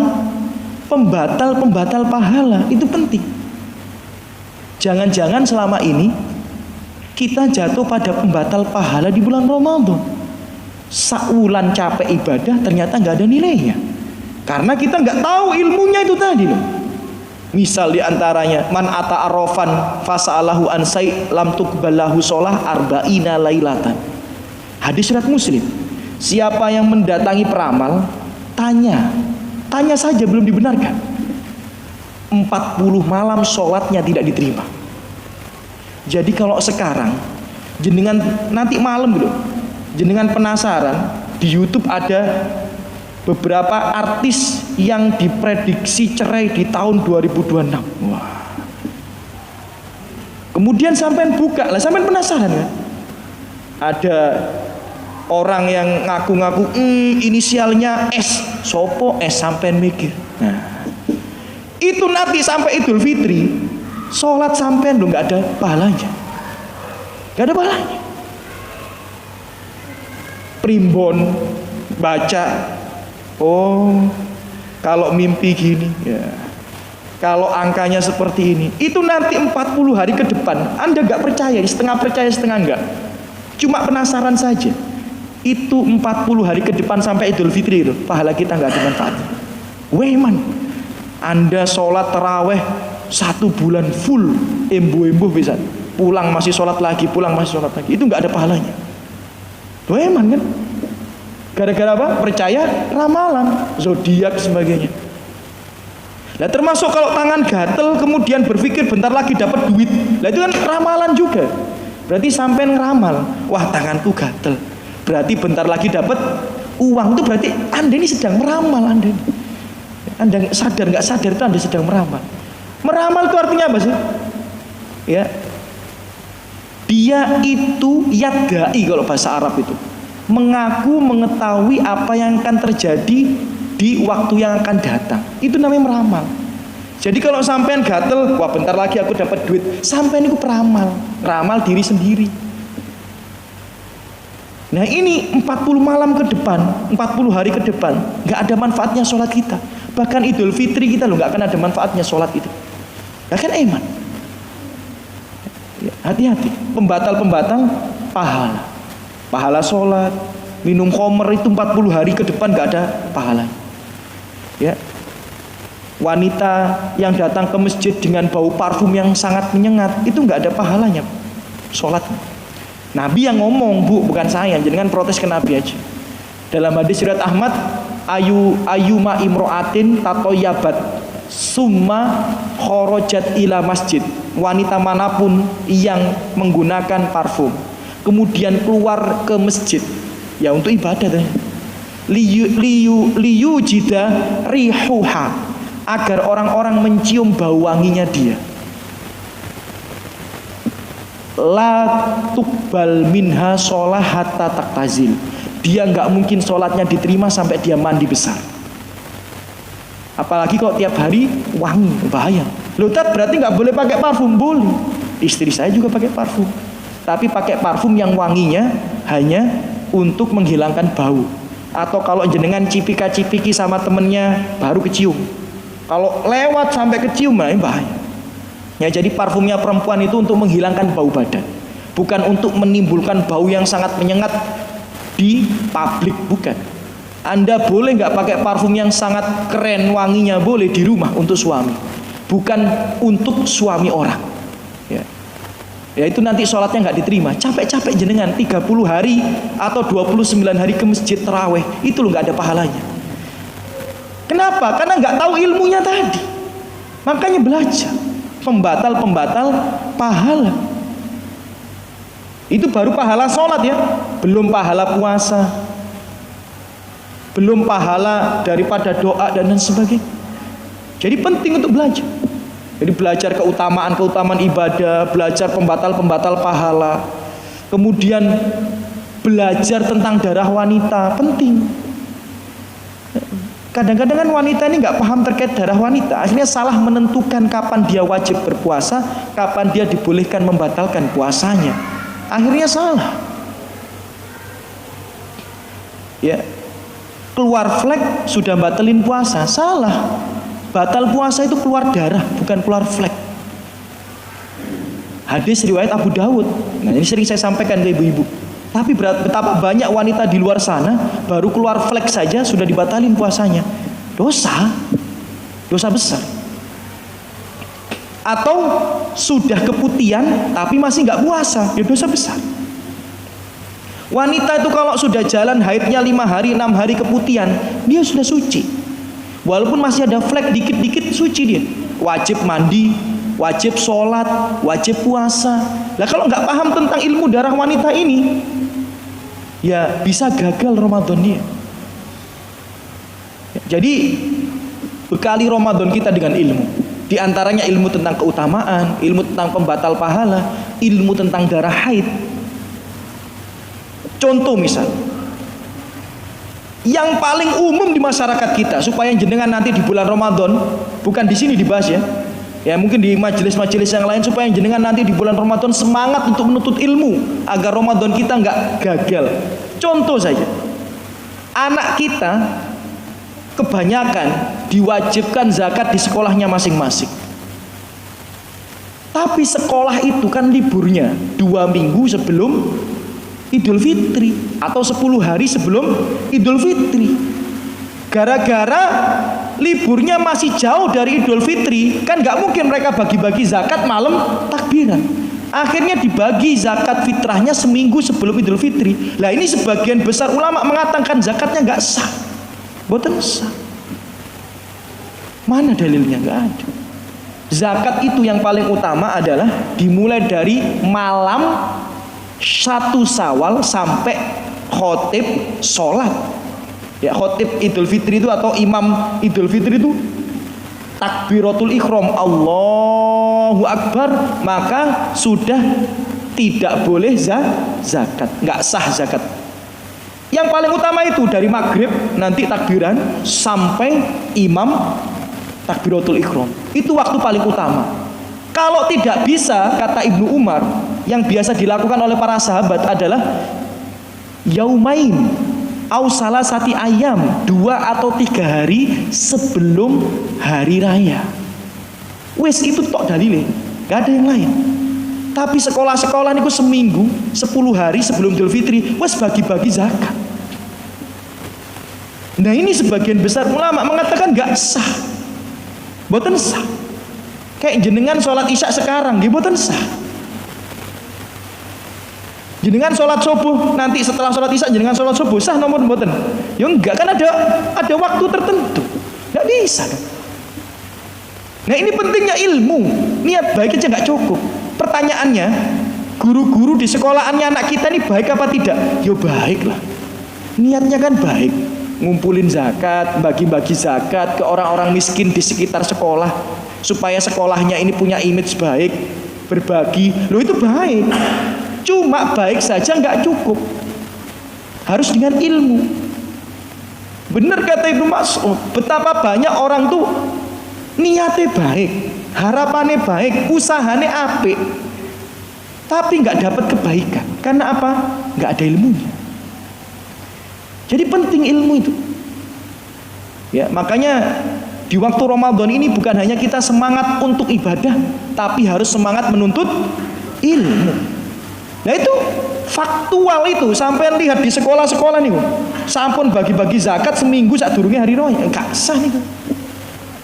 pembatal pahala. Itu penting. Jangan-jangan selama ini kita jatuh pada pembatal pahala di bulan Ramadan. Saulan capek ibadah ternyata nggak ada nilainya, karena kita nggak tahu ilmunya itu tadi loh. Misal diantaranya man ata arrofan fasa'alahu ansai lam tuqballahu sholah arba'ina lailatan. Hadis riwayat Muslim. Siapa yang mendatangi peramal, tanya saja belum dibenarkan, 40 malam sholatnya tidak diterima. Jadi kalau sekarang jenengan nanti malam gitu, jenengan penasaran, di YouTube ada beberapa artis yang diprediksi cerai di tahun 2026. Wah. Kemudian sampean buka, lah sampean penasaran kan? Ada orang yang ngaku-ngaku inisialnya S, sopo S, sampean mikir. Nah, itu nanti sampai Idul Fitri sholat sampean lo nggak ada pahalanya, nggak ada pahalanya. Primbon baca, oh kalau mimpi gini ya, kalau angkanya seperti ini, itu nanti 40 hari ke depan Anda nggak percaya, setengah percaya setengah enggak, cuma penasaran saja. Itu 40 hari ke depan sampai Idul Fitri itu pahala kita nggak ada manfaatnya. Weman, Anda sholat taraweh 1 bulan full, embo bisa, pulang masih sholat lagi, itu nggak ada pahalanya. Weman kan? Gara-gara apa? Percaya ramalan, zodiak sebagainya. Nah termasuk kalau tangan gatel kemudian berpikir bentar lagi dapat duit, nah itu kan ramalan juga. Berarti sampai ngeramal, wah tanganku gatel, berarti bentar lagi dapat uang, itu berarti Anda ini sedang meramal. Anda sadar nggak sadar itu Anda sedang meramal. Meramal itu artinya apa sih? ya, dia itu yadai kalau bahasa Arab itu, mengaku mengetahui apa yang akan terjadi di waktu yang akan datang. Itu namanya meramal. Jadi kalau sampean gatel, wah bentar lagi aku dapat duit, sampean itu peramal, ramal diri sendiri. Nah ini 40 malam ke depan, 40 hari ke depan, nggak ada manfaatnya sholat kita. Bahkan Idul Fitri kita loh nggak akan ada manfaatnya sholat itu. Nah kan eman. Hati-hati, pembatal-pembatal pahala. Pahala sholat, minum khamr itu 40 hari ke depan nggak ada pahala. Ya. Wanita yang datang ke masjid dengan bau parfum yang sangat menyengat itu nggak ada pahalanya sholat. Nabi yang ngomong, Bu, bukan saya. Jangan protes ke Nabi aja. Dalam hadis riwayat Ahmad, ayuma imro'atin tatoyabat summa khorojat ila masjid. Wanita manapun yang menggunakan parfum kemudian keluar ke masjid, ya untuk ibadah, liyu jida rihuha, agar orang-orang mencium bau wanginya dia. La tuqbal minha sholah hatta taktazil, dia nggak mungkin sholatnya diterima sampai dia mandi besar. Apalagi kalau tiap hari wangi, bahaya. Loh, berarti nggak boleh pakai parfum? Boleh. Istri saya juga pakai parfum, tapi pakai parfum yang wanginya hanya untuk menghilangkan bau. Atau kalau jenengan cipika-cipiki sama temennya baru kecium. Kalau lewat sampai kecium, nah bahaya. Ya, jadi parfumnya perempuan itu untuk menghilangkan bau badan, bukan untuk menimbulkan bau yang sangat menyengat di publik, bukan. Anda boleh nggak pakai parfum yang sangat keren wanginya, boleh di rumah untuk suami, bukan untuk suami orang. Ya itu nanti sholatnya nggak diterima. Capek-capek jenengan 30 hari atau 29 hari ke masjid taraweh, itu loh nggak ada pahalanya. Kenapa? Karena nggak tahu ilmunya tadi. Makanya belajar. Pembatal-pembatal pahala. Itu baru pahala sholat ya, belum pahala puasa, belum pahala daripada doa dan sebagainya. Jadi penting untuk belajar. Jadi belajar keutamaan ibadah, belajar pembatal-pembatal pahala, kemudian belajar tentang darah wanita, penting. Kadang-kadang kan wanita ini nggak paham terkait darah wanita, akhirnya salah menentukan kapan dia wajib berpuasa, kapan dia dibolehkan membatalkan puasanya, akhirnya salah. Ya, keluar flek sudah batalin puasa, salah. Batal puasa itu keluar darah, bukan keluar flek. Hadis riwayat Abu Dawud. Nah ini sering saya sampaikan ke ibu-ibu. Tapi betapa banyak wanita di luar sana baru keluar flek saja sudah dibatalin puasanya. Dosa besar. Atau sudah keputihan tapi masih nggak puasa, ya dosa besar. Wanita itu kalau sudah jalan haidnya 5 hari 6 hari keputihan, dia sudah suci. Walaupun masih ada flek dikit-dikit, suci dia. Wajib mandi, wajib sholat, wajib puasa. Nah kalau nggak paham tentang ilmu darah wanita ini, ya bisa gagal Ramadan dia. Jadi bekali Ramadan kita dengan ilmu. Di antaranya ilmu tentang keutamaan, ilmu tentang pembatal pahala, ilmu tentang darah haid. Contoh misal, yang paling umum di masyarakat kita, supaya jenengan nanti di bulan Ramadan, bukan di sini dibahas ya, ya mungkin di majelis-majelis yang lain, supaya jenengan nanti di bulan Ramadan semangat untuk menuntut ilmu agar Ramadan kita nggak gagal. Contoh saja, anak kita kebanyakan diwajibkan zakat di sekolahnya masing-masing, tapi sekolah itu kan liburnya 2 minggu sebelum Idul Fitri atau 10 hari sebelum Idul Fitri. Gara-gara liburnya masih jauh dari Idul Fitri, kan nggak mungkin mereka bagi-bagi zakat malam takbiran. Akhirnya dibagi zakat fitrahnya seminggu sebelum Idul Fitri. Lah ini sebagian besar ulama mengatakan zakatnya nggak sah, boten sah. Mana dalilnya? Nggak ada. Zakat itu yang paling utama adalah dimulai dari malam 1 Syawal sampai khotib sholat. Ya, khotib Idul Fitri itu atau imam Idul Fitri itu takbiratul ihram Allahu Akbar, maka sudah tidak boleh zakat, nggak sah zakat. Yang paling utama itu dari maghrib nanti takbiran sampai imam takbiratul ihram, itu waktu paling utama. Kalau tidak bisa, kata Ibnu Umar, yang biasa dilakukan oleh para sahabat adalah yaumain au salasati ayam, 2 atau 3 hari sebelum hari raya. Wes itu tok dalile, gak ada yang lain. Tapi sekolah-sekolah niku seminggu 10 hari sebelum Idul Fitri wes bagi-bagi zakat. Nah ini sebagian besar ulama mengatakan gak sah, boten sah. Kayak jenengan sholat isya sekarang, nggih boten sah. Jenengan sholat subuh, nanti setelah sholat isya jenengan sholat subuh, sah nomor mboten? Ya enggak, kan ada waktu tertentu, nggak bisa kan? Nah ini pentingnya ilmu, niat baik aja nggak cukup. Pertanyaannya, guru-guru di sekolahannya anak kita ini baik apa tidak? Ya baik lah, niatnya kan baik, ngumpulin zakat, bagi-bagi zakat ke orang-orang miskin di sekitar sekolah, supaya sekolahnya ini punya image baik, berbagi, loh itu baik. Cuma baik saja nggak cukup, harus dengan ilmu. Benar kata Ibnu Mas'ud, betapa banyak orang tuh niatnya baik, harapannya baik, usahanya apik, tapi nggak dapat kebaikan. Karena apa? Nggak ada ilmunya. Jadi penting ilmu itu. Ya, makanya di waktu Ramadan ini bukan hanya kita semangat untuk ibadah, tapi harus semangat menuntut ilmu. Nah itu faktual itu, sampai lihat di sekolah-sekolah nih, sampun bagi-bagi zakat seminggu saat durungnya hari raya, enggak sah nih.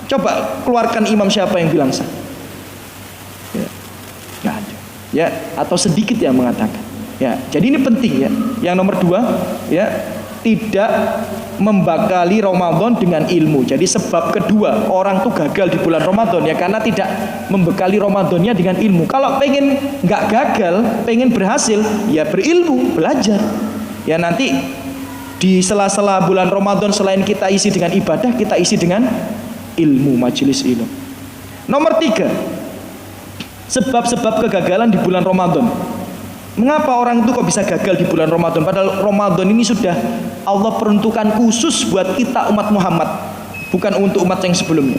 Coba keluarkan imam siapa yang bilang sah? Ya, nggak ada. Ya, atau sedikit yang mengatakan. Ya, jadi ini penting ya. Yang nomor 2, ya, tidak membakali Ramadan dengan ilmu. Jadi sebab kedua orang tuh gagal di bulan Ramadan ya karena tidak membekali Ramadannya dengan ilmu. Kalau pengen nggak gagal, pengen berhasil, ya berilmu, belajar. Ya nanti di sela-sela bulan Ramadan selain kita isi dengan ibadah, kita isi dengan ilmu, majelis ilmu. Nomor 3, sebab-sebab kegagalan di bulan Ramadan. Mengapa orang itu kok bisa gagal di bulan Ramadan? Padahal Ramadan ini sudah Allah peruntukan khusus buat kita umat Muhammad, bukan untuk umat yang sebelumnya.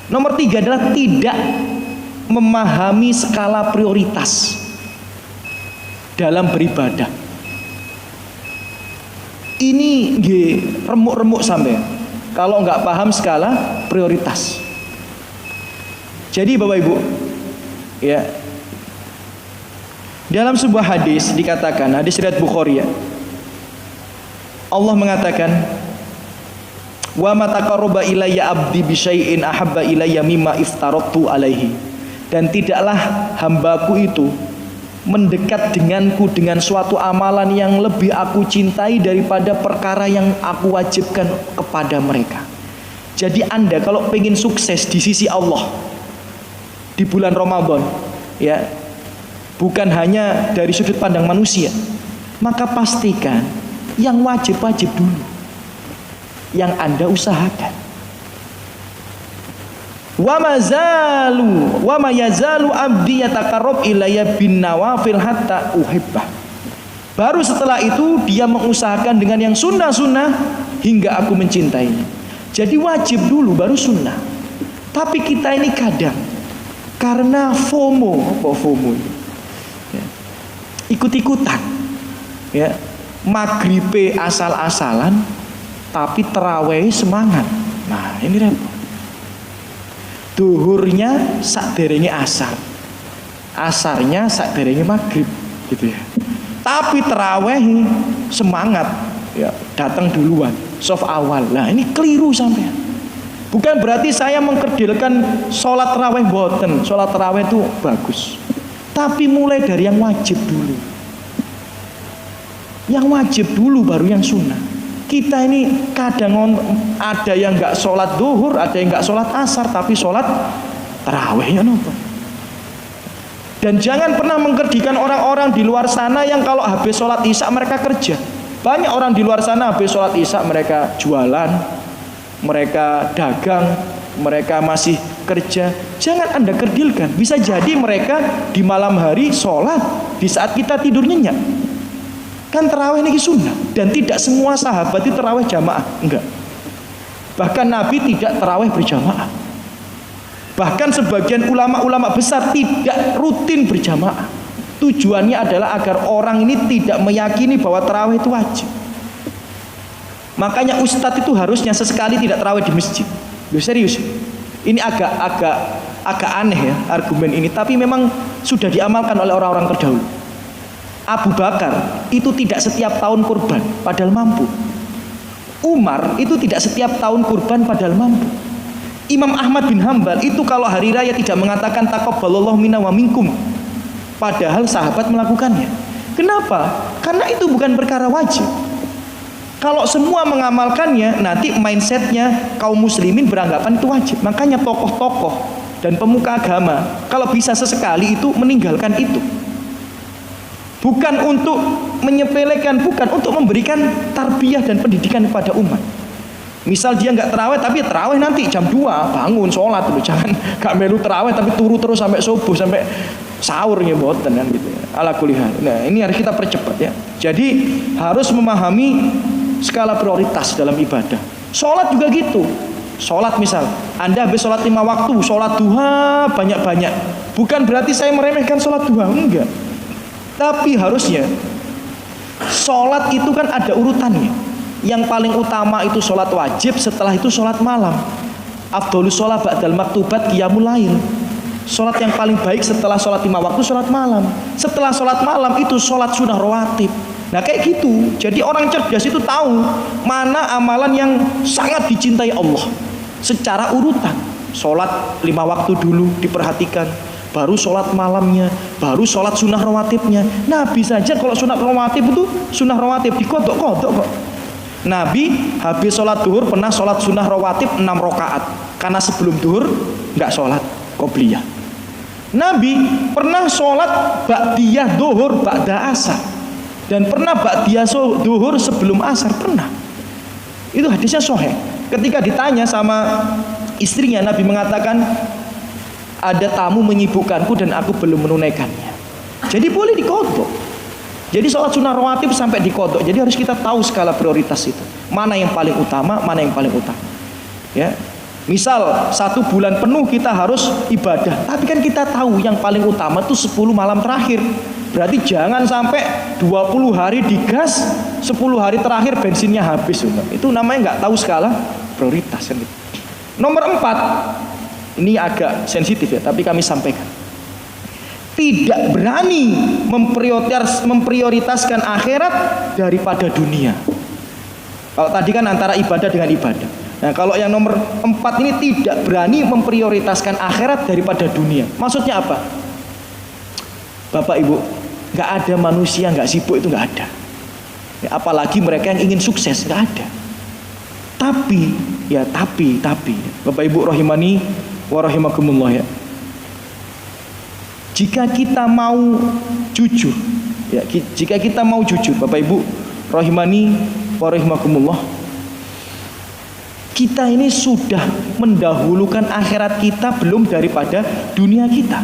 Nomor 3 adalah tidak memahami skala prioritas dalam beribadah. Ini remuk-remuk sampai kalau nggak paham skala prioritas. Jadi Bapak Ibu, ya, dalam sebuah hadis dikatakan, hadis riwayat Bukhari ya, Allah mengatakan, wa ma taqarraba ilayya abdi bi syai'in ahabba ilayya mimma iftaratu alaihi. Dan tidaklah hambaku itu mendekat denganku dengan suatu amalan yang lebih aku cintai daripada perkara yang aku wajibkan kepada mereka. Jadi Anda kalau pengen sukses di sisi Allah di bulan Ramadan, ya, bukan hanya dari sudut pandang manusia, maka pastikan yang wajib-wajib dulu yang Anda usahakan. Wa ma yazalu abdi yataqarrab ilayya bin nawafil hatta uhibbah. Baru setelah itu dia mengusahakan dengan yang sunnah-sunnah hingga aku mencintainya. Jadi wajib dulu baru sunnah. Tapi kita ini kadang karena FOMO, apa FOMO? Ya, ikut-ikutan, ya, magribe asal-asalan, tapi terawih semangat. Nah ini repot. Duhurnya sakderenge asar, asarnya sakderenge maghrib, gitu ya. Tapi terawih semangat, ya, datang duluan, soft awal. Nah ini keliru sampean. Bukan berarti saya mengkerdilkan sholat terawih boten. Sholat terawih itu bagus, tapi mulai dari yang wajib dulu. Yang wajib dulu baru yang sunnah. Kita ini kadang ada yang nggak sholat duhur, ada yang nggak sholat asar, tapi sholat tarawihnya nopo. Dan jangan pernah mengkerdikan orang-orang di luar sana yang kalau habis sholat isya mereka kerja. Banyak orang di luar sana habis sholat isya mereka jualan, mereka dagang, mereka masih kerja, jangan Anda kerdilkan. Bisa jadi mereka di malam hari sholat di saat kita tidur nyenyak. Kan tarawih ini sunnah, dan tidak semua sahabat itu tarawih jamaah, enggak. Bahkan Nabi tidak tarawih berjamaah. Bahkan sebagian ulama-ulama besar tidak rutin berjamaah. Tujuannya adalah agar orang ini tidak meyakini bahwa tarawih itu wajib. Makanya ustadz itu harusnya sesekali tidak tarawih di masjid. Loh, serius. Ini agak aneh ya argumen ini, tapi memang sudah diamalkan oleh orang-orang terdahulu. Abu Bakar itu tidak setiap tahun kurban padahal mampu. Umar itu tidak setiap tahun kurban padahal mampu. Imam Ahmad bin Hambal itu kalau hari raya tidak mengatakan taqabbalallahu minna wa minkum, padahal sahabat melakukannya. Kenapa? Karena itu bukan perkara wajib. Kalau semua mengamalkannya, nanti mindsetnya kaum muslimin beranggapan itu wajib. Makanya tokoh-tokoh dan pemuka agama kalau bisa sesekali itu meninggalkan itu. Bukan untuk menyepelekan, bukan untuk memberikan tarbiyah dan pendidikan kepada umat. Misal dia nggak terawih, tapi terawih nanti jam 2 bangun sholat dulu, jangan nggak melu terawih tapi turu terus sampai subuh sampai sahur boten kan gitu. Ala kulihal. Nah ini harus kita percepat ya. Jadi harus memahami skala prioritas dalam ibadah. Sholat juga gitu. Sholat misal, Anda habis sholat 5 waktu, sholat duha banyak-banyak. Bukan berarti saya meremehkan sholat duha, enggak. Tapi harusnya sholat itu kan ada urutannya. Yang paling utama itu sholat wajib, setelah itu sholat malam. Afdholus sholat ba'dal maktubat qiyamul lail. Sholat yang paling baik setelah sholat 5 waktu sholat malam. Setelah sholat malam itu sholat sunnah rawatib. Nah kayak gitu. Jadi orang cerdas itu tahu mana amalan yang sangat dicintai Allah secara urutan. Sholat 5 waktu dulu diperhatikan, baru sholat malamnya, baru sholat sunnah rawatibnya. Nabi saja kalau sunnah rawatib itu sunnah rawatib dikodok-kodok kok. Nabi habis sholat duhur pernah sholat sunnah rawatib 6 rakaat karena sebelum duhur nggak sholat qobliyah. Nabi pernah sholat ba'diyah duhur ba'da asar, dan pernah ba'diyah duhur sebelum asar, pernah. Itu hadisnya sahih. Ketika ditanya sama istrinya, Nabi mengatakan, ada tamu menyibukkanku dan aku belum menunaikannya. Jadi boleh dikodok. Jadi sholat sunnah rawatib sampai dikodok. Jadi harus kita tahu skala prioritas itu. Mana yang paling utama, mana yang paling utama. Ya, misal 1 bulan penuh kita harus ibadah, tapi kan kita tahu yang paling utama itu 10 malam terakhir. Berarti jangan sampai 20 hari digas, 10 hari terakhir bensinnya habis. Itu namanya nggak tahu skala prioritas. Nomor 4. Ini agak sensitif ya, tapi kami sampaikan. Tidak berani memprioritaskan akhirat daripada dunia. Kalau tadi kan antara ibadah dengan ibadah. Nah kalau yang nomor 4 ini tidak berani memprioritaskan akhirat daripada dunia. Maksudnya apa? Bapak Ibu, nggak ada manusia nggak sibuk, itu nggak ada. Ya, apalagi mereka yang ingin sukses, nggak ada. Tapi Bapak Ibu rahimani wa rahimakumullah ya. Jika kita mau jujur, ya, jika kita mau jujur, Bapak Ibu rahimani wa rahimakumullah, kita ini sudah mendahulukan akhirat kita belum daripada dunia kita.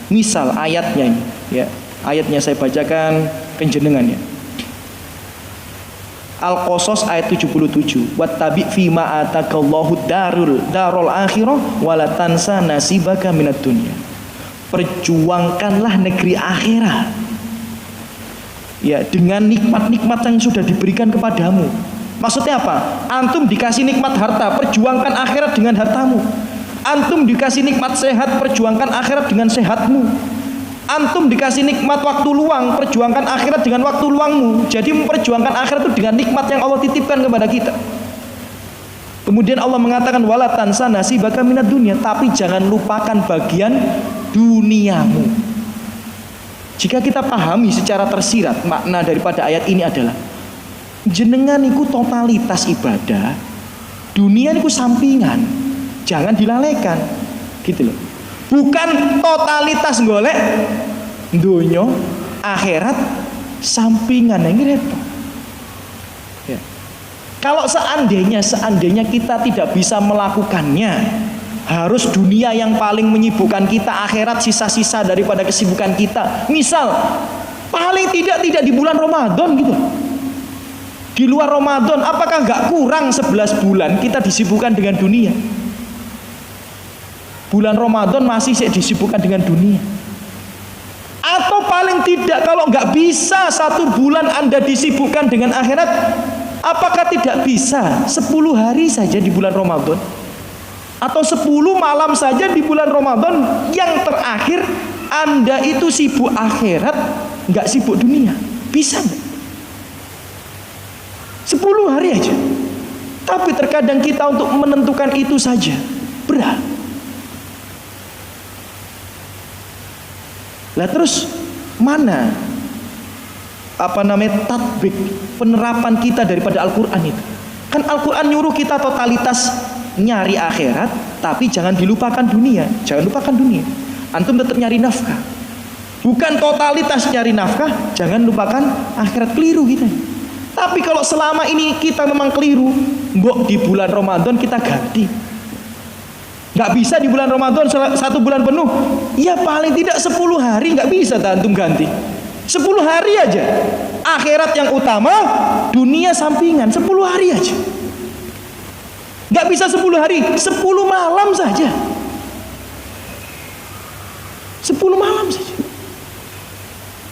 Misal ayatnya ini, ya, ayatnya saya bacakan penjenengannya. Al-Qasas ayat 77. Wattabi fima atakallahu darul akhirah wala tansa nasibaka minad dunya. Perjuangkanlah negeri akhirat, ya, dengan nikmat-nikmat yang sudah diberikan kepadamu. Maksudnya apa? Antum dikasih nikmat harta, perjuangkan akhirat dengan hartamu. Antum dikasih nikmat sehat, perjuangkan akhirat dengan sehatmu. Antum dikasih nikmat waktu luang, perjuangkan akhirat dengan waktu luangmu. Jadi memperjuangkan akhirat itu dengan nikmat yang Allah titipkan kepada kita. Kemudian Allah mengatakan wala tansa nasibaka minad dunya, tapi jangan lupakan bagian duniamu. Jika kita pahami secara tersirat, makna daripada ayat ini adalah jenengan iku totalitas ibadah, dunia iku sampingan, jangan dilalaikan, gitu loh. Bukan totalitas golek dunia, akhirat sampingan, yang ini repot. Ya. Kalau seandainya kita tidak bisa melakukannya, Harus dunia yang paling menyibukkan kita, akhirat sisa-sisa daripada kesibukan kita. Misal, paling tidak di bulan Ramadan gitu. Di luar Ramadan, apakah nggak kurang 11 bulan kita disibukkan dengan dunia? Bulan Ramadan masih disibukkan dengan dunia. Atau paling tidak kalau nggak bisa 1 bulan Anda disibukkan dengan akhirat, apakah tidak bisa 10 hari saja di bulan Ramadan? Atau 10 malam saja di bulan Ramadan yang terakhir Anda itu sibuk akhirat, nggak sibuk dunia? Bisa nggak? 10 hari aja. Tapi terkadang kita untuk menentukan itu saja berat. Lah terus mana tatbik, penerapan kita daripada Al-Quran itu? Kan Al-Quran nyuruh kita totalitas nyari akhirat, tapi jangan dilupakan dunia. Jangan lupakan dunia. Antum tetap nyari nafkah. Bukan totalitas nyari nafkah, jangan lupakan akhirat. Keliru kita. Tapi kalau selama ini kita memang keliru, mbok di bulan Ramadan kita ganti. Nggak bisa di bulan Ramadan 1 bulan penuh, ya paling tidak 10 hari nggak bisa antum ganti. 10 hari aja. Akhirat yang utama, dunia sampingan. 10 hari aja. Nggak bisa 10 hari, 10 malam saja. 10 malam saja.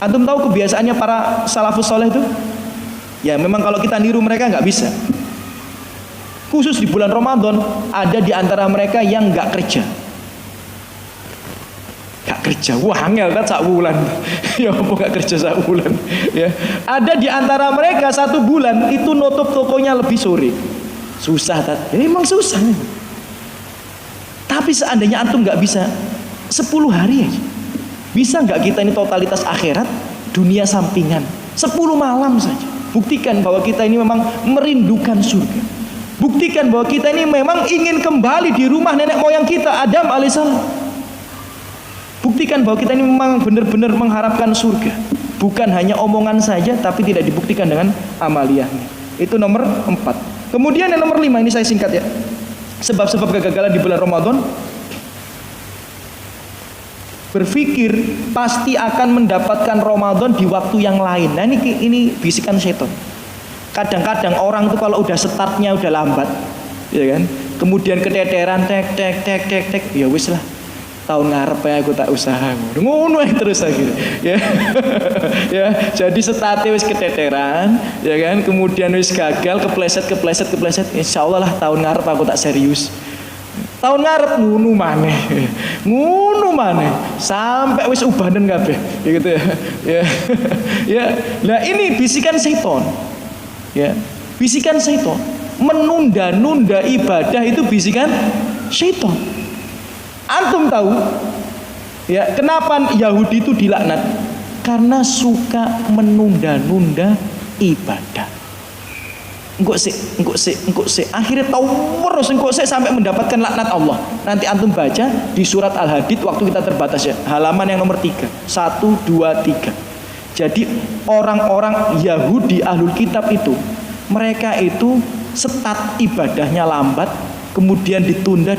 Antum tahu kebiasaannya para salafus soleh itu? Ya memang kalau kita niru mereka nggak bisa. Khusus di bulan Ramadan, ada di antara mereka yang nggak kerja. Nggak kerja, wah angel kan sak bulan. Ya apa nggak kerja sak bulan? Ya, ada di antara mereka 1 bulan itu nutup tokonya lebih sore. Susah, ya memang susah. Tapi seandainya antum nggak bisa 10 hari aja, bisa nggak kita ini totalitas akhirat, dunia sampingan 10 malam saja? Buktikan bahwa kita ini memang merindukan surga. Buktikan bahwa kita ini memang ingin kembali di rumah nenek moyang kita, Adam alaihissalam. Buktikan bahwa kita ini memang benar-benar mengharapkan surga. Bukan hanya omongan saja, tapi tidak dibuktikan dengan amaliyahnya. Itu nomor 4. Kemudian yang nomor 5, ini saya singkat ya. Sebab-sebab kegagalan di bulan Ramadan. Berpikir pasti akan mendapatkan Ramadan di waktu yang lain. Nah ini bisikan setan. Kadang-kadang orang itu kalau udah startnya udah lambat, ya kan? Kemudian keteteran, tek, ya wis lah. Tahun ngarep ya aku tak usaha. Ngono terus lagi, ya. Ya, jadi startnya wis keteteran, ya kan? Kemudian wis gagal, kepleset. Insyaallah lah tahun ngarep aku tak serius. Tahun ngarep ngono maneh. Sampai wis ubanen kabeh, gitu ya. Ya. Ya. Nah, ini bisikan setan. Ya, bisikan syaitan. Menunda-nunda ibadah itu bisikan syaitan. Antum tahu ya kenapa Yahudi itu dilaknat? Karena suka menunda-nunda ibadah. Engkau sih. Akhirnya tahu terus engkau sih sampai mendapatkan laknat Allah. Nanti antum baca di surat Al-Hadid waktu kita terbatas ya, halaman yang nomor 3. 1, 2, 3. Jadi orang-orang Yahudi ahlul kitab itu, mereka itu start ibadahnya lambat, kemudian ditunda,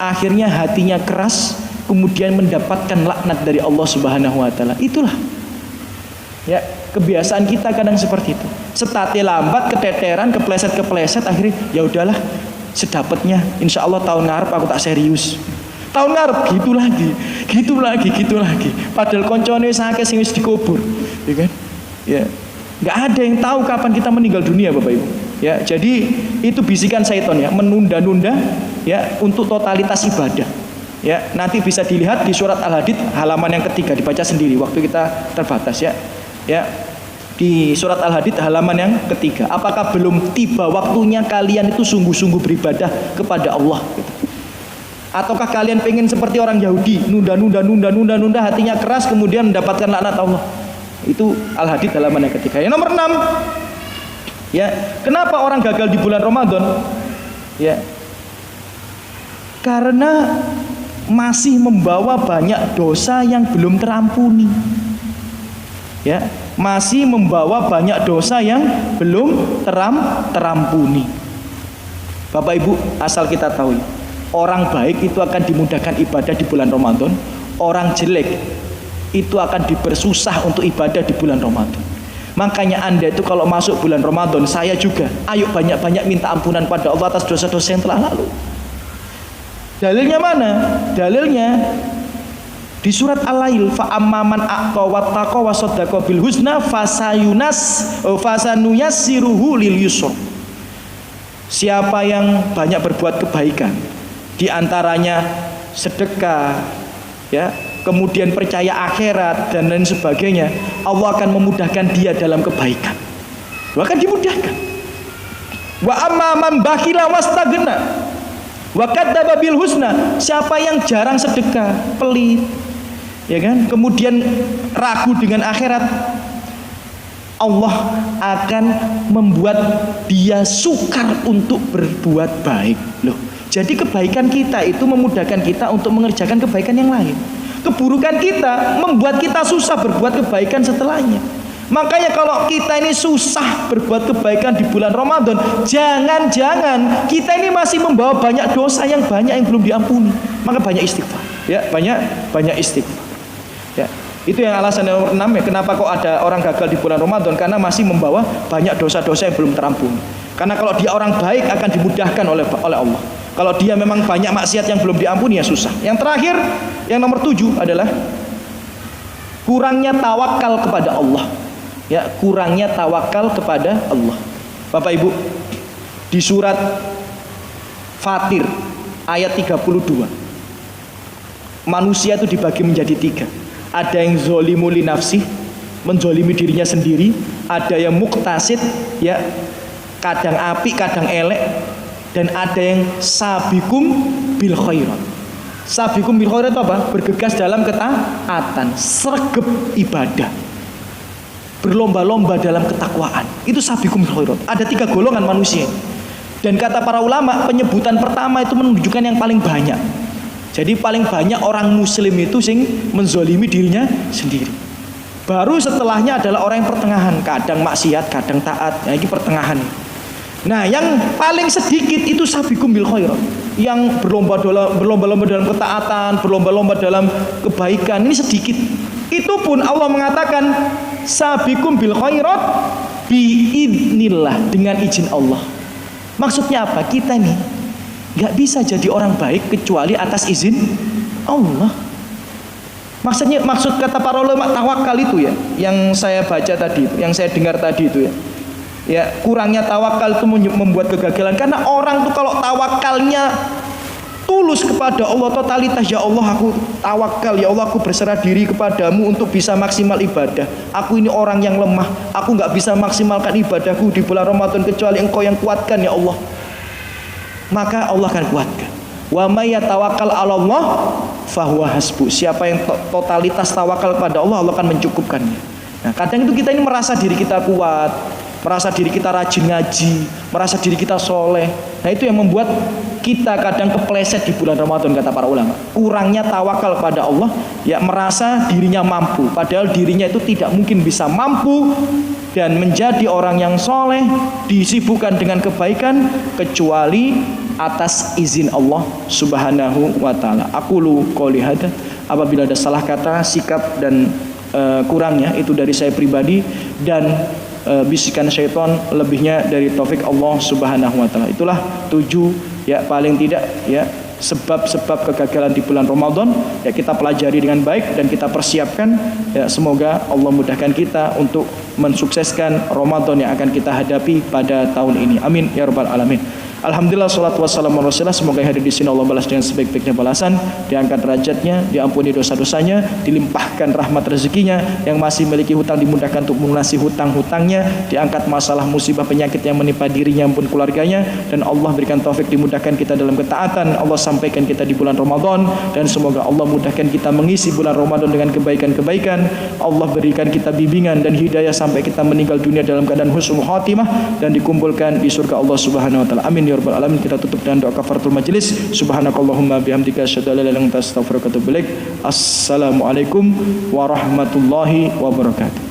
akhirnya hatinya keras, kemudian mendapatkan laknat dari Allah Subhanahu wa taala. Itulah ya kebiasaan kita kadang seperti itu. Startnya lambat, keteteran, kepleset, akhirnya ya udahlah, sedapatnya insya Allah tahun ngarep aku tak serius. Tahun ngarep gitu lagi. Padahal koncone sakit sing wis dikubur, ya kan? Ya. Enggak ada yang tahu kapan kita meninggal dunia, Bapak Ibu. Ya, jadi itu bisikan syaitan ya, menunda-nunda ya untuk totalitas ibadah. Ya, nanti bisa dilihat di surat Al-Hadid halaman yang ketiga, dibaca sendiri waktu kita terbatas ya. Ya. Di surat Al-Hadid halaman yang ketiga. Apakah belum tiba waktunya kalian itu sungguh-sungguh beribadah kepada Allah gitu. Ataukah kalian pengen seperti orang Yahudi, nunda, hatinya keras kemudian mendapatkan laknat Allah? Itu Al-Hadid halaman yang ketiga. Yang nomor 6, ya, kenapa orang gagal di bulan Ramadan? Ya, karena masih membawa banyak dosa yang belum terampuni. Ya, masih membawa banyak dosa yang belum terampuni. Bapak Ibu, asal kita tahu, Orang baik itu akan dimudahkan ibadah di bulan Ramadan. Orang jelek itu akan dipersusah untuk ibadah di bulan Ramadan. Makanya Anda itu kalau masuk bulan Ramadan, saya juga, ayo banyak-banyak minta ampunan pada Allah atas dosa-dosa yang telah lalu. Dalilnya mana? Dalilnya di surat Al-Lail, fa amman aqta wattaqa wa saddaqa bil husna fasanuyassiruhu lil yusr. Siapa yang banyak berbuat kebaikan, di antaranya sedekah, ya, kemudian percaya akhirat dan lain sebagainya, Allah akan memudahkan dia dalam kebaikan. Akan dimudahkan. Wa amman bakhila wastagna wa kadzdzaba bil husna. Siapa yang jarang sedekah, pelit, ya kan, kemudian ragu dengan akhirat, Allah akan membuat dia sukar untuk berbuat baik. Loh, jadi kebaikan kita itu memudahkan kita untuk mengerjakan kebaikan yang lain. Keburukan kita membuat kita susah berbuat kebaikan setelahnya. Makanya kalau kita ini susah berbuat kebaikan di bulan Ramadan, jangan-jangan kita ini masih membawa banyak dosa yang banyak yang belum diampuni. Maka banyak istighfar, ya, banyak istighfar. Ya, itu yang alasan nomor 6 ya, kenapa kok ada orang gagal di bulan Ramadan, karena masih membawa banyak dosa-dosa yang belum terampuni. Karena kalau dia orang baik akan dimudahkan oleh Allah. Kalau dia memang banyak maksiat yang belum diampuni ya susah. Yang terakhir, yang nomor 7 adalah kurangnya tawakal kepada Allah. Ya, kurangnya tawakal kepada Allah. Bapak Ibu, di surat Fatir ayat 32, manusia itu dibagi menjadi 3. Ada yang zolimu li nafsih, menzolimi dirinya sendiri. Ada yang muktasid, ya, kadang apik kadang elek. Dan ada yang sabikum bil khairat. Sabikum bil khairat itu apa? Bergegas dalam ketaatan, sregep ibadah, berlomba-lomba dalam ketakwaan. Itu sabikum bil khairat. Ada 3 golongan manusia. Dan kata para ulama, penyebutan pertama itu menunjukkan yang paling banyak. Jadi paling banyak orang muslim itu sing menzolimi dirinya sendiri. Baru setelahnya adalah orang yang pertengahan, kadang maksiat, kadang taat. Nah, ini pertengahan. Nah, yang paling sedikit itu sabiqum bil khairat, yang berlomba-lomba dalam ketaatan, berlomba-lomba dalam kebaikan. Ini sedikit. Itu pun Allah mengatakan sabiqum bil khairat biidznillah, dengan izin Allah. Maksudnya apa? Kita nih gak bisa jadi orang baik kecuali atas izin Allah. Maksud kata para ulama tawakal itu ya, yang saya baca tadi itu, yang saya dengar tadi itu ya. Ya, kurangnya tawakal itu membuat kegagalan. Karena orang tuh kalau tawakalnya tulus kepada Allah, totalitas, ya Allah aku tawakal, ya Allah aku berserah diri kepadamu untuk bisa maksimal ibadah. Aku ini orang yang lemah, aku gak bisa maksimalkan ibadahku di bulan Ramadan kecuali Engkau yang kuatkan ya Allah. Maka Allah akan kuatkan. Wa may yatawakkal 'ala Allah fahuwa hasbuh. Siapa yang totalitas tawakal kepada Allah, Allah akan mencukupkannya. Nah, kadang itu kita ini merasa diri kita kuat, merasa diri kita rajin ngaji, merasa diri kita soleh. Nah, itu yang membuat kita kadang kepleset di bulan Ramadan, kata para ulama. Kurangnya tawakal pada Allah, ya, merasa dirinya mampu, padahal dirinya itu tidak mungkin bisa mampu dan menjadi orang yang soleh, disibukkan dengan kebaikan kecuali atas izin Allah Subhanahu wa ta'ala. Aqulu qouli hadza. Apabila ada salah kata, sikap dan kurangnya itu dari saya pribadi, dan bisikan syaitan lebihnya dari taufik Allah Subhanahu wa ta'ala. Itulah 7 ya, paling tidak ya, sebab-sebab kegagalan di bulan Ramadan, ya, kita pelajari dengan baik dan kita persiapkan, ya, semoga Allah mudahkan kita untuk mensukseskan Ramadan yang akan kita hadapi pada tahun ini. Amin ya rabbal alamin. Alhamdulillah, salatu wassalamu ala rasulillah. Semoga yang hadir di sini Allah balas dengan sebaik-baiknya balasan, diangkat derajatnya, diampuni dosa-dosanya, dilimpahkan rahmat rezekinya. Yang masih memiliki hutang dimudahkan untuk melunasi hutang-hutangnya, diangkat masalah musibah penyakit yang menimpa dirinya maupun keluarganya, dan Allah berikan taufik dimudahkan kita dalam ketaatan. Allah sampaikan kita di bulan Ramadan, dan semoga Allah mudahkan kita mengisi bulan Ramadan dengan kebaikan-kebaikan. Allah berikan kita bimbingan dan hidayah sampai kita meninggal dunia dalam keadaan husnul khatimah dan dikumpulkan di surga Allah Subhanahu wa taala. Amin ya rabbal alamin. Kita tutup dengan doa kafaratul majelis. Subhanakallahumma bihamdika asyhadu an la ilaha illa anta astaghfiruka wa atubu ilaik. Assalamualaikum warahmatullahi wabarakatuh.